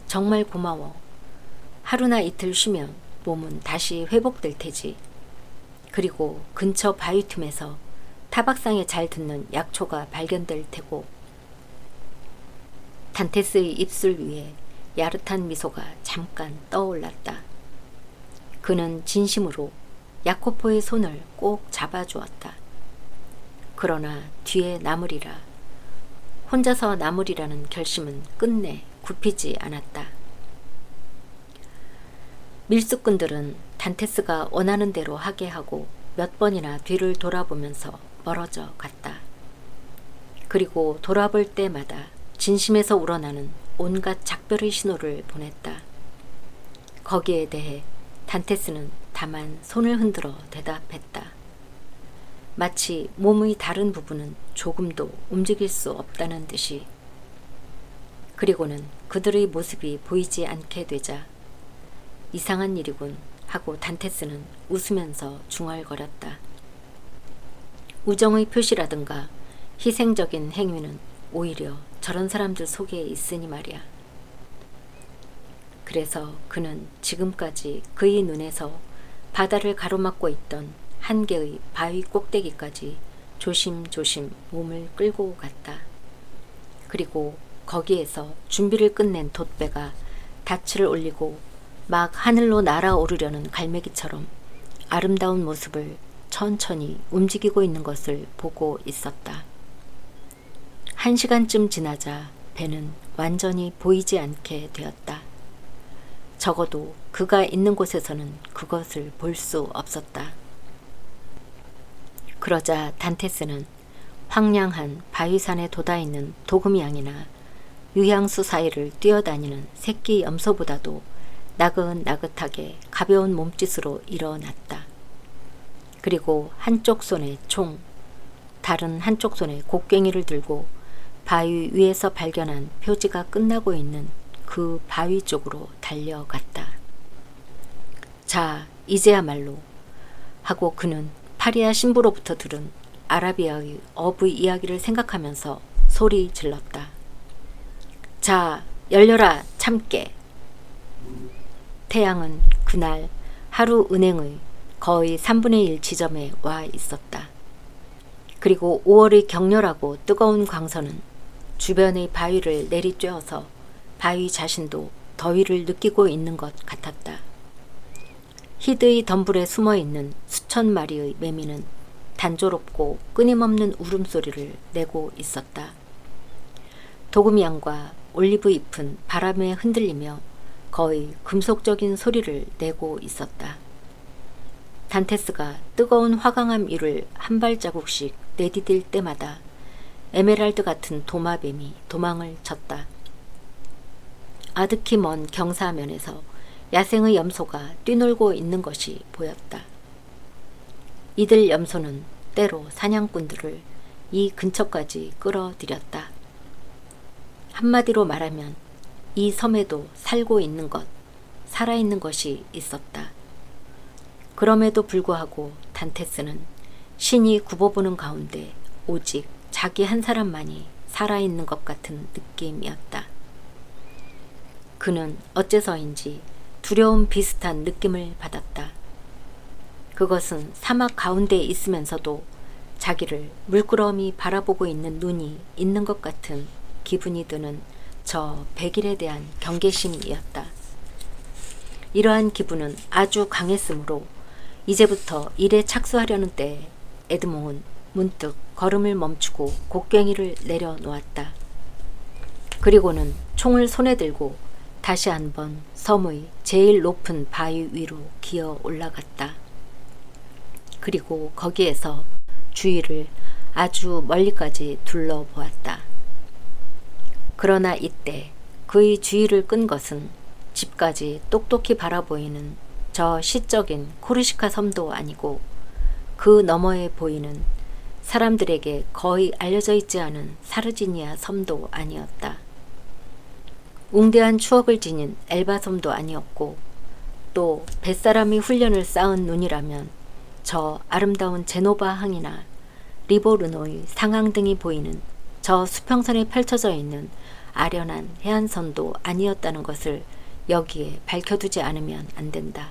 정말 고마워. 하루나 이틀 쉬면 몸은 다시 회복될 테지. 그리고 근처 바위 틈에서 타박상에 잘 듣는 약초가 발견될 테고. 단테스의 입술 위에 야릇한 미소가 잠깐 떠올랐다. 그는 진심으로 야코포의 손을 꼭 잡아주었다. 그러나 뒤에 남으리라. 혼자서 남으리라는 결심은 끝내 굽히지 않았다. 밀수꾼들은 단테스가 원하는 대로 하게 하고 몇 번이나 뒤를 돌아보면서 멀어져 갔다. 그리고 돌아볼 때마다 진심에서 우러나는 온갖 작별의 신호를 보냈다. 거기에 대해 단테스는 다만 손을 흔들어 대답했다. 마치 몸의 다른 부분은 조금도 움직일 수 없다는 듯이. 그리고는 그들의 모습이 보이지 않게 되자 이상한 일이군 하고 단테스는 웃으면서 중얼거렸다. 우정의 표시라든가 희생적인 행위는 오히려 저런 사람들 속에 있으니 말이야. 그래서 그는 지금까지 그의 눈에서 바다를 가로막고 있던 한 개의 바위 꼭대기까지 조심조심 몸을 끌고 갔다. 그리고 거기에서 준비를 끝낸 돛배가 닻을 올리고 막 하늘로 날아오르려는 갈매기처럼 아름다운 모습을 천천히 움직이고 있는 것을 보고 있었다. 1시간쯤 지나자 배는 완전히 보이지 않게 되었다. 적어도 그가 있는 곳에서는 그것을 볼 수 없었다. 그러자 단테스는 황량한 바위산에 돋아있는 도금양이나 유향수 사이를 뛰어다니는 새끼 염소보다도 나긋나긋하게 가벼운 몸짓으로 일어났다. 그리고 한쪽 손에 총, 다른 한쪽 손에 곡괭이를 들고 바위 위에서 발견한 표지가 끝나고 있는 그 바위 쪽으로 달려갔다. 자, 이제야말로 하고 그는 파리아 신부로부터 들은 아라비아의 어부 이야기를 생각하면서 소리 질렀다. 자, 열려라, 참깨. 태양은 그날 하루 은행의 거의 3분의 1 지점에 와 있었다. 그리고 5월의 격렬하고 뜨거운 광선은 주변의 바위를 내리쬐어서 바위 자신도 더위를 느끼고 있는 것 같았다. 히드의 덤불에 숨어있는 수천 마리의 매미는 단조롭고 끊임없는 울음소리를 내고 있었다. 도금양과 올리브 잎은 바람에 흔들리며 거의 금속적인 소리를 내고 있었다. 단테스가 뜨거운 화강암 위를 한 발자국씩 내디딜 때마다 에메랄드 같은 도마뱀이 도망을 쳤다. 아득히 먼 경사면에서 야생의 염소가 뛰놀고 있는 것이 보였다. 이들 염소는 때로 사냥꾼들을 이 근처까지 끌어들였다. 한마디로 말하면 이 섬에도 살고 있는 것, 살아있는 것이 있었다. 그럼에도 불구하고 단테스는 신이 굽어보는 가운데 오직 자기 한 사람만이 살아있는 것 같은 느낌이었다. 그는 어째서인지 두려움 비슷한 느낌을 받았다. 그것은 사막 가운데 있으면서도 자기를 물끄러미 바라보고 있는 눈이 있는 것 같은 기분이 드는 저 백일에 대한 경계심이었다. 이러한 기분은 아주 강했으므로 이제부터 일에 착수하려는 때에 에드몽은 문득 걸음을 멈추고 곡괭이를 내려놓았다. 그리고는 총을 손에 들고 다시 한번 섬의 제일 높은 바위 위로 기어 올라갔다. 그리고 거기에서 주위를 아주 멀리까지 둘러보았다. 그러나 이때 그의 주의를 끈 것은 집까지 똑똑히 바라보이는 저 시적인 코르시카 섬도 아니고 그 너머에 보이는 사람들에게 거의 알려져 있지 않은 사르지니아 섬도 아니었다. 웅대한 추억을 지닌 엘바 섬도 아니었고 또 뱃사람이 훈련을 쌓은 눈이라면 저 아름다운 제노바 항이나 리보르노의 상항 등이 보이는 저 수평선에 펼쳐져 있는 아련한 해안선도 아니었다는 것을 여기에 밝혀두지 않으면 안 된다.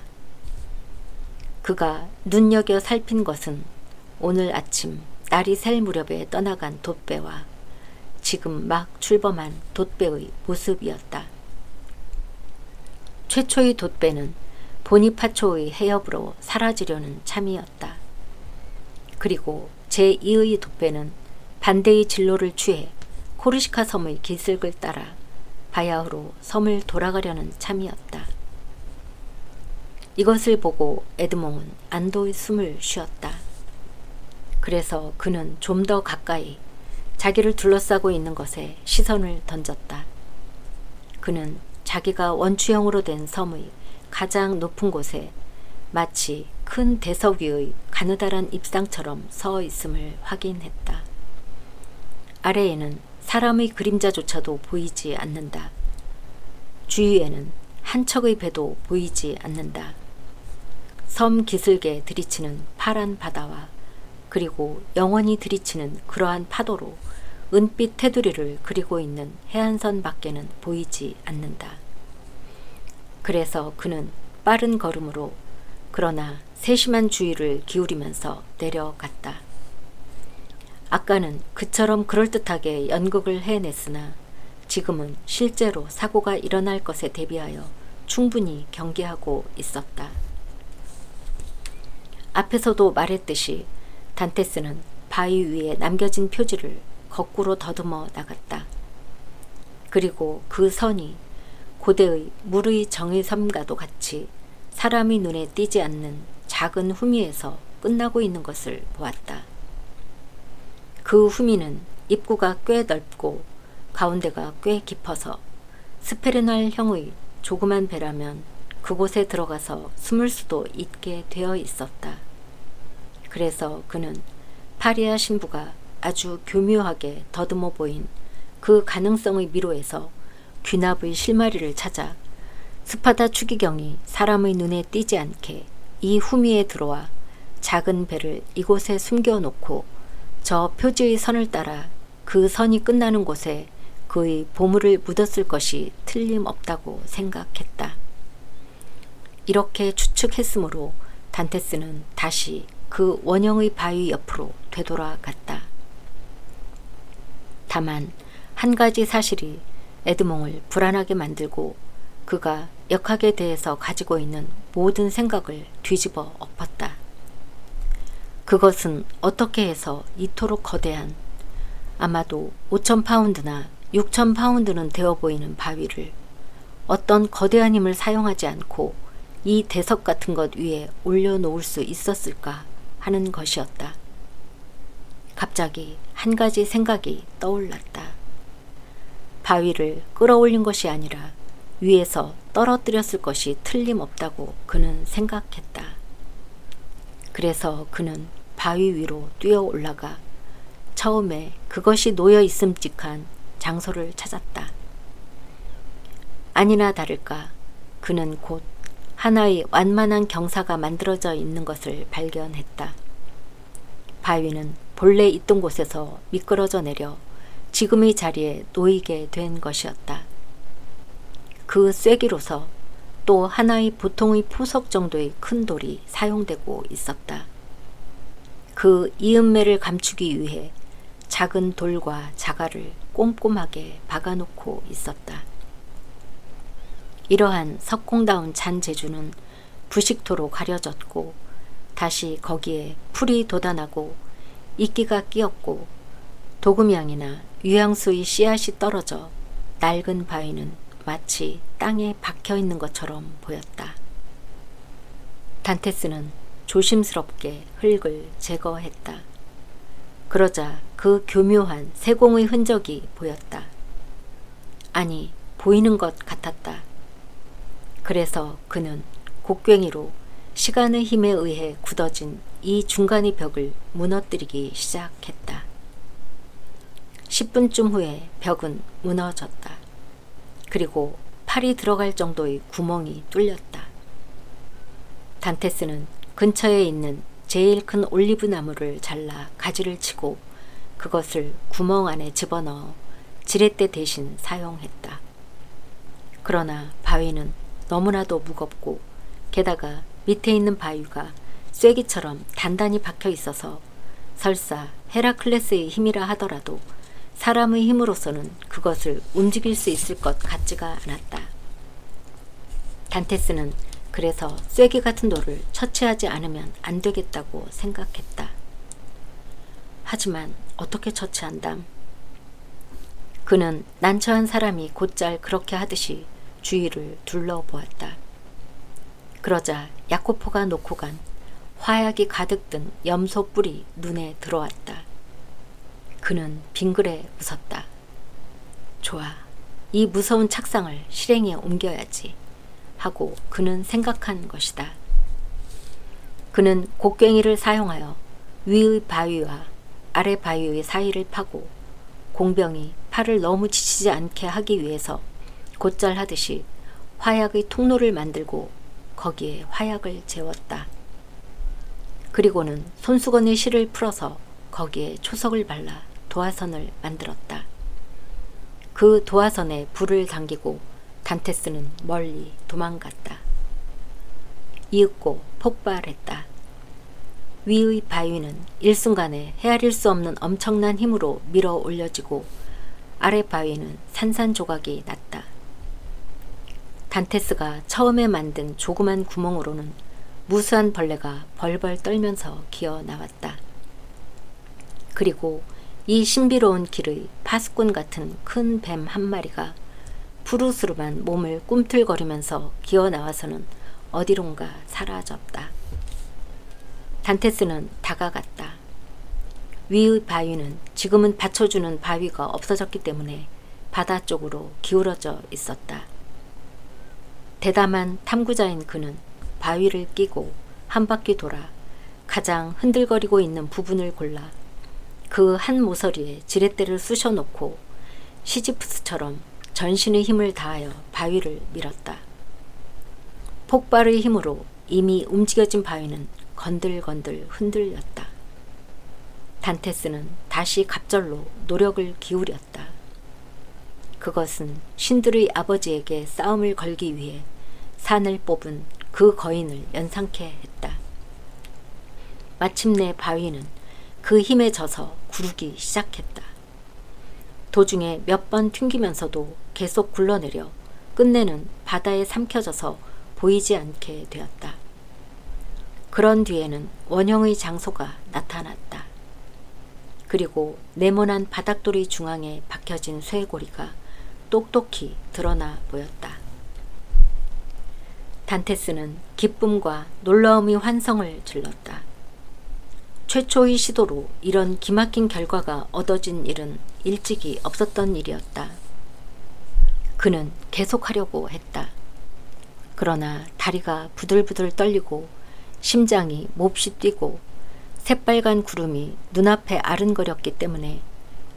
그가 눈여겨 살핀 것은 오늘 아침 날이 셀 무렵에 떠나간 돛배와 지금 막 출범한 돛배의 모습이었다. 최초의 돛배는 보니파초의 해협으로 사라지려는 참이었다. 그리고 제2의 돛배는 반대의 진로를 취해 코르시카 섬의 기슭을 따라 바야흐로 섬을 돌아가려는 참이었다. 이것을 보고 에드몽은 안도의 숨을 쉬었다. 그래서 그는 좀 더 가까이 자기를 둘러싸고 있는 것에 시선을 던졌다. 그는 자기가 원추형으로 된 섬의 가장 높은 곳에 마치 큰 대석 위의 가느다란 입상처럼 서 있음을 확인했다. 아래에는 사람의 그림자조차도 보이지 않는다. 주위에는 한 척의 배도 보이지 않는다. 섬 기슭에 들이치는 파란 바다와 그리고 영원히 들이치는 그러한 파도로 은빛 테두리를 그리고 있는 해안선 밖에는 보이지 않는다. 그래서 그는 빠른 걸음으로 그러나 세심한 주의를 기울이면서 내려갔다. 아까는 그처럼 그럴듯하게 연극을 해냈으나 지금은 실제로 사고가 일어날 것에 대비하여 충분히 경계하고 있었다. 앞에서도 말했듯이 단테스는 바위 위에 남겨진 표지를 거꾸로 더듬어 나갔다. 그리고 그 선이 고대의 물의 정의섬과도 같이 사람이 눈에 띄지 않는 작은 후미에서 끝나고 있는 것을 보았다. 그 후미는 입구가 꽤 넓고 가운데가 꽤 깊어서 스페르날형의 조그만 배라면 그곳에 들어가서 숨을 수도 있게 되어 있었다. 그래서 그는 파리아 신부가 아주 교묘하게 더듬어 보인 그 가능성의 미로에서 귀납의 실마리를 찾아 스파다 추기경이 사람의 눈에 띄지 않게 이 후미에 들어와 작은 배를 이곳에 숨겨놓고 저 표지의 선을 따라 그 선이 끝나는 곳에 그의 보물을 묻었을 것이 틀림없다고 생각했다. 이렇게 추측했으므로 단테스는 다시 그 원형의 바위 옆으로 되돌아갔다. 다만 한 가지 사실이 에드몽을 불안하게 만들고 그가 역학에 대해서 가지고 있는 모든 생각을 뒤집어 엎었다. 그것은 어떻게 해서 이토록 거대한, 아마도 5,000파운드나 6,000파운드는 되어 보이는 바위를 어떤 거대한 힘을 사용하지 않고 이 대석 같은 것 위에 올려놓을 수 있었을까 하는 것이었다. 갑자기 한 가지 생각이 떠올랐다. 바위를 끌어올린 것이 아니라 위에서 떨어뜨렸을 것이 틀림없다고 그는 생각했다. 그래서 그는 바위 위로 뛰어 올라가 처음에 그것이 놓여 있음직한 장소를 찾았다. 아니나 다를까 그는 곧 하나의 완만한 경사가 만들어져 있는 것을 발견했다. 바위는 본래 있던 곳에서 미끄러져 내려 지금의 자리에 놓이게 된 것이었다. 그 쐐기로서 또 하나의 보통의 포석 정도의 큰 돌이 사용되고 있었다. 그 이음매를 감추기 위해 작은 돌과 자갈을 꼼꼼하게 박아놓고 있었다. 이러한 석공다운 잔 재주는 부식토로 가려졌고 다시 거기에 풀이 돋아나고 이끼가 끼었고 도금향이나 유향수의 씨앗이 떨어져 낡은 바위는 마치 땅에 박혀 있는 것처럼 보였다. 단테스는 조심스럽게 흙을 제거했다. 그러자 그 교묘한 세공의 흔적이 보였다. 아니, 보이는 것 같았다. 그래서 그는 곡괭이로 시간의 힘에 의해 굳어진 이 중간의 벽을 무너뜨리기 시작했다. 10분쯤 후에 벽은 무너졌다. 그리고 팔이 들어갈 정도의 구멍이 뚫렸다. 단테스는 근처에 있는 제일 큰 올리브 나무를 잘라 가지를 치고 그것을 구멍 안에 집어넣어 지렛대 대신 사용했다. 그러나 바위는 너무나도 무겁고 게다가 밑에 있는 바위가 쐐기처럼 단단히 박혀 있어서 설사 헤라클레스의 힘이라 하더라도 사람의 힘으로서는 그것을 움직일 수 있을 것 같지가 않았다. 단테스는 그래서 쐐기 같은 돌을 처치하지 않으면 안 되겠다고 생각했다. 하지만 어떻게 처치한담? 그는 난처한 사람이 곧잘 그렇게 하듯이 주위를 둘러보았다. 그러자 야코포가 놓고 간 화약이 가득 든 염소 뿔이 눈에 들어왔다. 그는 빙그레 웃었다. 좋아, 이 무서운 착상을 실행에 옮겨야지 하고 그는 생각한 것이다. 그는 곡괭이를 사용하여 위의 바위와 아래 바위의 사이를 파고 공병이 팔을 너무 지치지 않게 하기 위해서 곧잘 하듯이 화약의 통로를 만들고 거기에 화약을 재웠다. 그리고는 손수건의 실을 풀어서 거기에 초석을 발라 도화선을 만들었다. 그 도화선에 불을 당기고 단테스는 멀리 도망갔다. 이윽고 폭발했다. 위의 바위는 일순간에 헤아릴 수 없는 엄청난 힘으로 밀어 올려지고 아래 바위는 산산조각이 났다. 단테스가 처음에 만든 조그만 구멍으로는 무수한 벌레가 벌벌 떨면서 기어 나왔다. 그리고 이 신비로운 길의 파수꾼 같은 큰 뱀 한 마리가 푸르스름한 몸을 꿈틀거리면서 기어 나와서는 어디론가 사라졌다. 단테스는 다가갔다. 위의 바위는 지금은 받쳐주는 바위가 없어졌기 때문에 바다 쪽으로 기울어져 있었다. 대담한 탐구자인 그는 바위를 끼고 한 바퀴 돌아 가장 흔들거리고 있는 부분을 골라 그 한 모서리에 지렛대를 쑤셔 놓고 시지프스처럼 전신의 힘을 다하여 바위를 밀었다. 폭발의 힘으로 이미 움직여진 바위는 건들건들 흔들렸다. 단테스는 다시 갑절로 노력을 기울였다. 그것은 신들의 아버지에게 싸움을 걸기 위해 산을 뽑은 그 거인을 연상케 했다. 마침내 바위는 그 힘에 져서 구르기 시작했다. 도중에 몇 번 튕기면서도 계속 굴러내려 끝내는 바다에 삼켜져서 보이지 않게 되었다. 그런 뒤에는 원형의 장소가 나타났다. 그리고 네모난 바닥돌이 중앙에 박혀진 쇠고리가 똑똑히 드러나 보였다. 단테스는 기쁨과 놀라움의 환성을 질렀다. 최초의 시도로 이런 기막힌 결과가 얻어진 일은 일찍이 없었던 일이었다. 그는 계속하려고 했다. 그러나 다리가 부들부들 떨리고 심장이 몹시 뛰고 새빨간 구름이 눈앞에 아른거렸기 때문에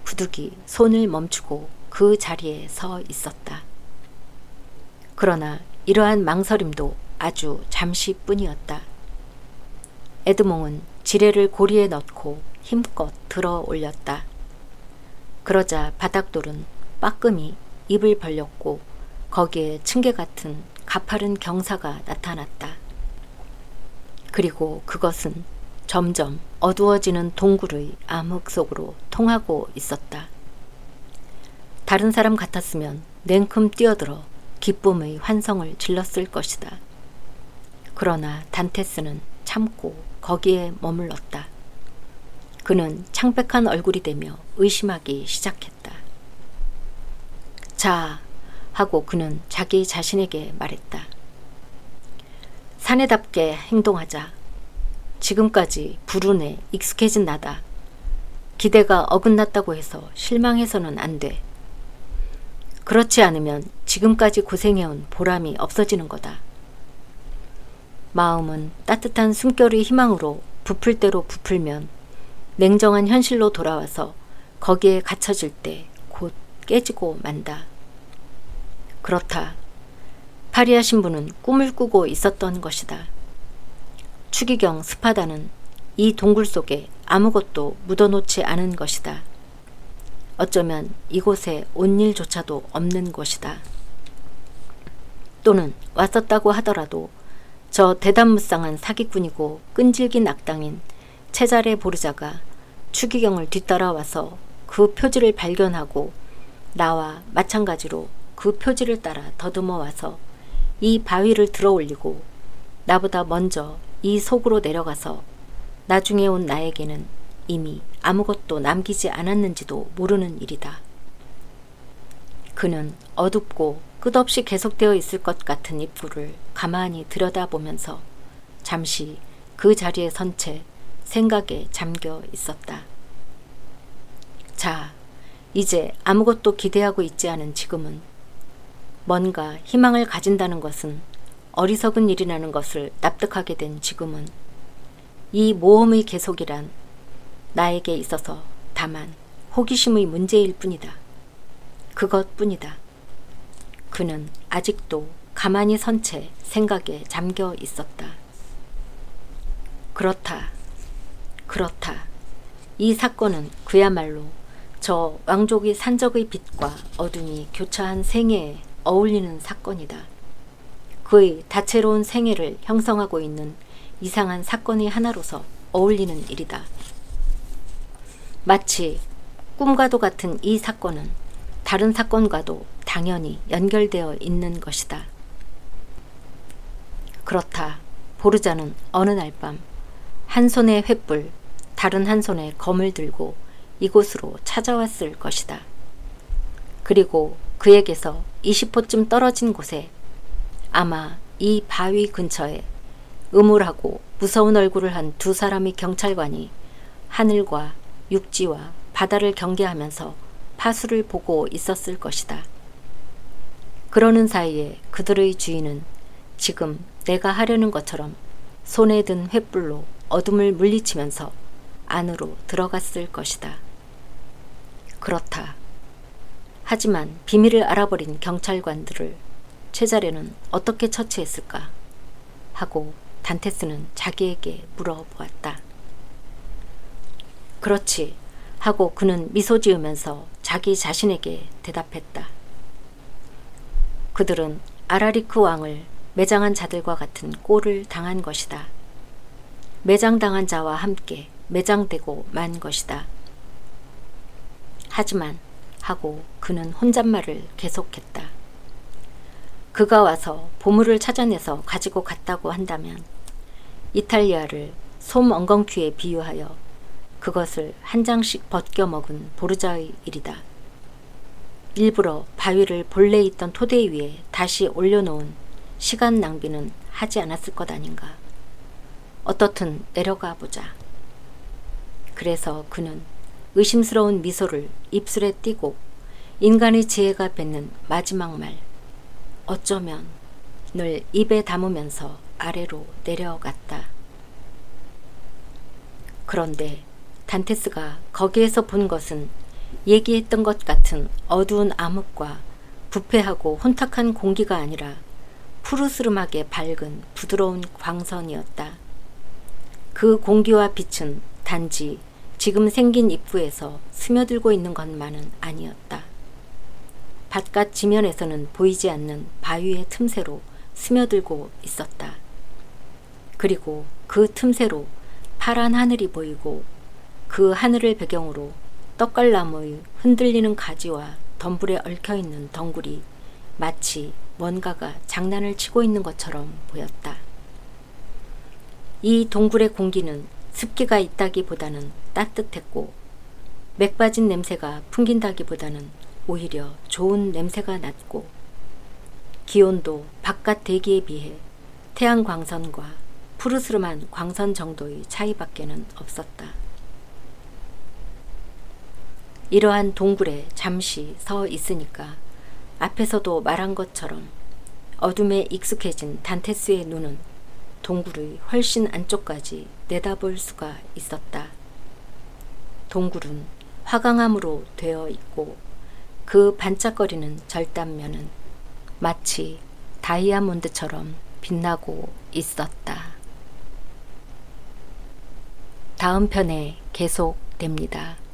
부득이 손을 멈추고 그 자리에 서 있었다. 그러나 이러한 망설임도 아주 잠시뿐이었다. 에드몽은 지뢰를 고리에 넣고 힘껏 들어 올렸다. 그러자 바닥돌은 빠끔히 입을 벌렸고 거기에 층계 같은 가파른 경사가 나타났다. 그리고 그것은 점점 어두워지는 동굴의 암흑 속으로 통하고 있었다. 다른 사람 같았으면 냉큼 뛰어들어 기쁨의 환성을 질렀을 것이다. 그러나 단테스는 참고 거기에 머물렀다. 그는 창백한 얼굴이 되며 의심하기 시작했다. 자, 하고 그는 자기 자신에게 말했다. 사내답게 행동하자. 지금까지 불운에 익숙해진 나다. 기대가 어긋났다고 해서 실망해서는 안 돼. 그렇지 않으면 지금까지 고생해온 보람이 없어지는 거다. 마음은 따뜻한 숨결의 희망으로 부풀 대로 부풀면 냉정한 현실로 돌아와서 거기에 갇혀질 때 곧 깨지고 만다. 그렇다. 파리아 신부는 꿈을 꾸고 있었던 것이다. 추기경 스파다는 이 동굴 속에 아무것도 묻어놓지 않은 것이다. 어쩌면 이곳에 온 일조차도 없는 곳이다. 또는 왔었다고 하더라도 저 대담무쌍한 사기꾼이고 끈질긴 악당인 체자레 보르자가 추기경을 뒤따라와서 그 표지를 발견하고 나와 마찬가지로 그 표지를 따라 더듬어 와서 이 바위를 들어 올리고 나보다 먼저 이 속으로 내려가서 나중에 온 나에게는 이미 아무것도 남기지 않았는지도 모르는 일이다. 그는 어둡고 끝없이 계속되어 있을 것 같은 입구를 가만히 들여다보면서 잠시 그 자리에 선 채 생각에 잠겨 있었다. 자, 이제 아무것도 기대하고 있지 않은 지금은 뭔가 희망을 가진다는 것은 어리석은 일이라는 것을 납득하게 된 지금은 이 모험의 계속이란 나에게 있어서 다만 호기심의 문제일 뿐이다. 그것뿐이다. 그는 아직도 가만히 선 채 생각에 잠겨 있었다. 그렇다. 이 사건은 그야말로 저 왕족의 산적의 빛과 어둠이 교차한 생애에 어울리는 사건이다. 그의 다채로운 생애를 형성하고 있는 이상한 사건의 하나로서 어울리는 일이다. 마치 꿈과도 같은 이 사건은 다른 사건과도 당연히 연결되어 있는 것이다. 그렇다. 보르자는 어느 날 밤 한 손에 횃불, 다른 한 손에 검을 들고 이곳으로 찾아왔을 것이다. 그리고 그에게서 20호쯤 떨어진 곳에 아마 이 바위 근처에 음울하고 무서운 얼굴을 한 두 사람의 경찰관이 하늘과 육지와 바다를 경계하면서 파수를 보고 있었을 것이다. 그러는 사이에 그들의 주인은 지금 내가 하려는 것처럼 손에 든 횃불로 어둠을 물리치면서 안으로 들어갔을 것이다. 그렇다. 하지만 비밀을 알아버린 경찰관들을 최자레는 어떻게 처치했을까? 하고 단테스는 자기에게 물어보았다. 그렇지. 하고 그는 미소 지으면서 자기 자신에게 대답했다. 그들은 아라리크 왕을 매장한 자들과 같은 꼴을 당한 것이다. 매장당한 자와 함께 매장되고 만 것이다. 하지만 하고 그는 혼잣말을 계속했다. 그가 와서 보물을 찾아내서 가지고 갔다고 한다면 이탈리아를 솜 엉겅퀴에 비유하여 그것을 한 장씩 벗겨 먹은 보르자의 일이다. 일부러 바위를 본래 있던 토대 위에 다시 올려놓은 시간 낭비는 하지 않았을 것 아닌가. 어떻든 내려가 보자. 그래서 그는 의심스러운 미소를 입술에 띠고 인간의 지혜가 뱉는 마지막 말, 어쩌면 늘 입에 담으면서 아래로 내려갔다. 그런데 단테스가 거기에서 본 것은 얘기했던 것 같은 어두운 암흑과 부패하고 혼탁한 공기가 아니라 푸르스름하게 밝은 부드러운 광선이었다. 그 공기와 빛은 단지 지금 생긴 입구에서 스며들고 있는 것만은 아니었다. 바깥 지면에서는 보이지 않는 바위의 틈새로 스며들고 있었다. 그리고 그 틈새로 파란 하늘이 보이고 그 하늘을 배경으로 떡갈나무의 흔들리는 가지와 덤불에 얽혀있는 덩굴이 마치 뭔가가 장난을 치고 있는 것처럼 보였다. 이 동굴의 공기는 습기가 있다기보다는 따뜻했고 맥 빠진 냄새가 풍긴다기보다는 오히려 좋은 냄새가 났고 기온도 바깥 대기에 비해 태양 광선과 푸르스름한 광선 정도의 차이밖에는 없었다. 이러한 동굴에 잠시 서 있으니까 앞에서도 말한 것처럼 어둠에 익숙해진 단테스의 눈은 동굴의 훨씬 안쪽까지 내다볼 수가 있었다. 동굴은 화강암으로 되어 있고 그 반짝거리는 절단면은 마치 다이아몬드처럼 빛나고 있었다. 다음 편에 계속됩니다.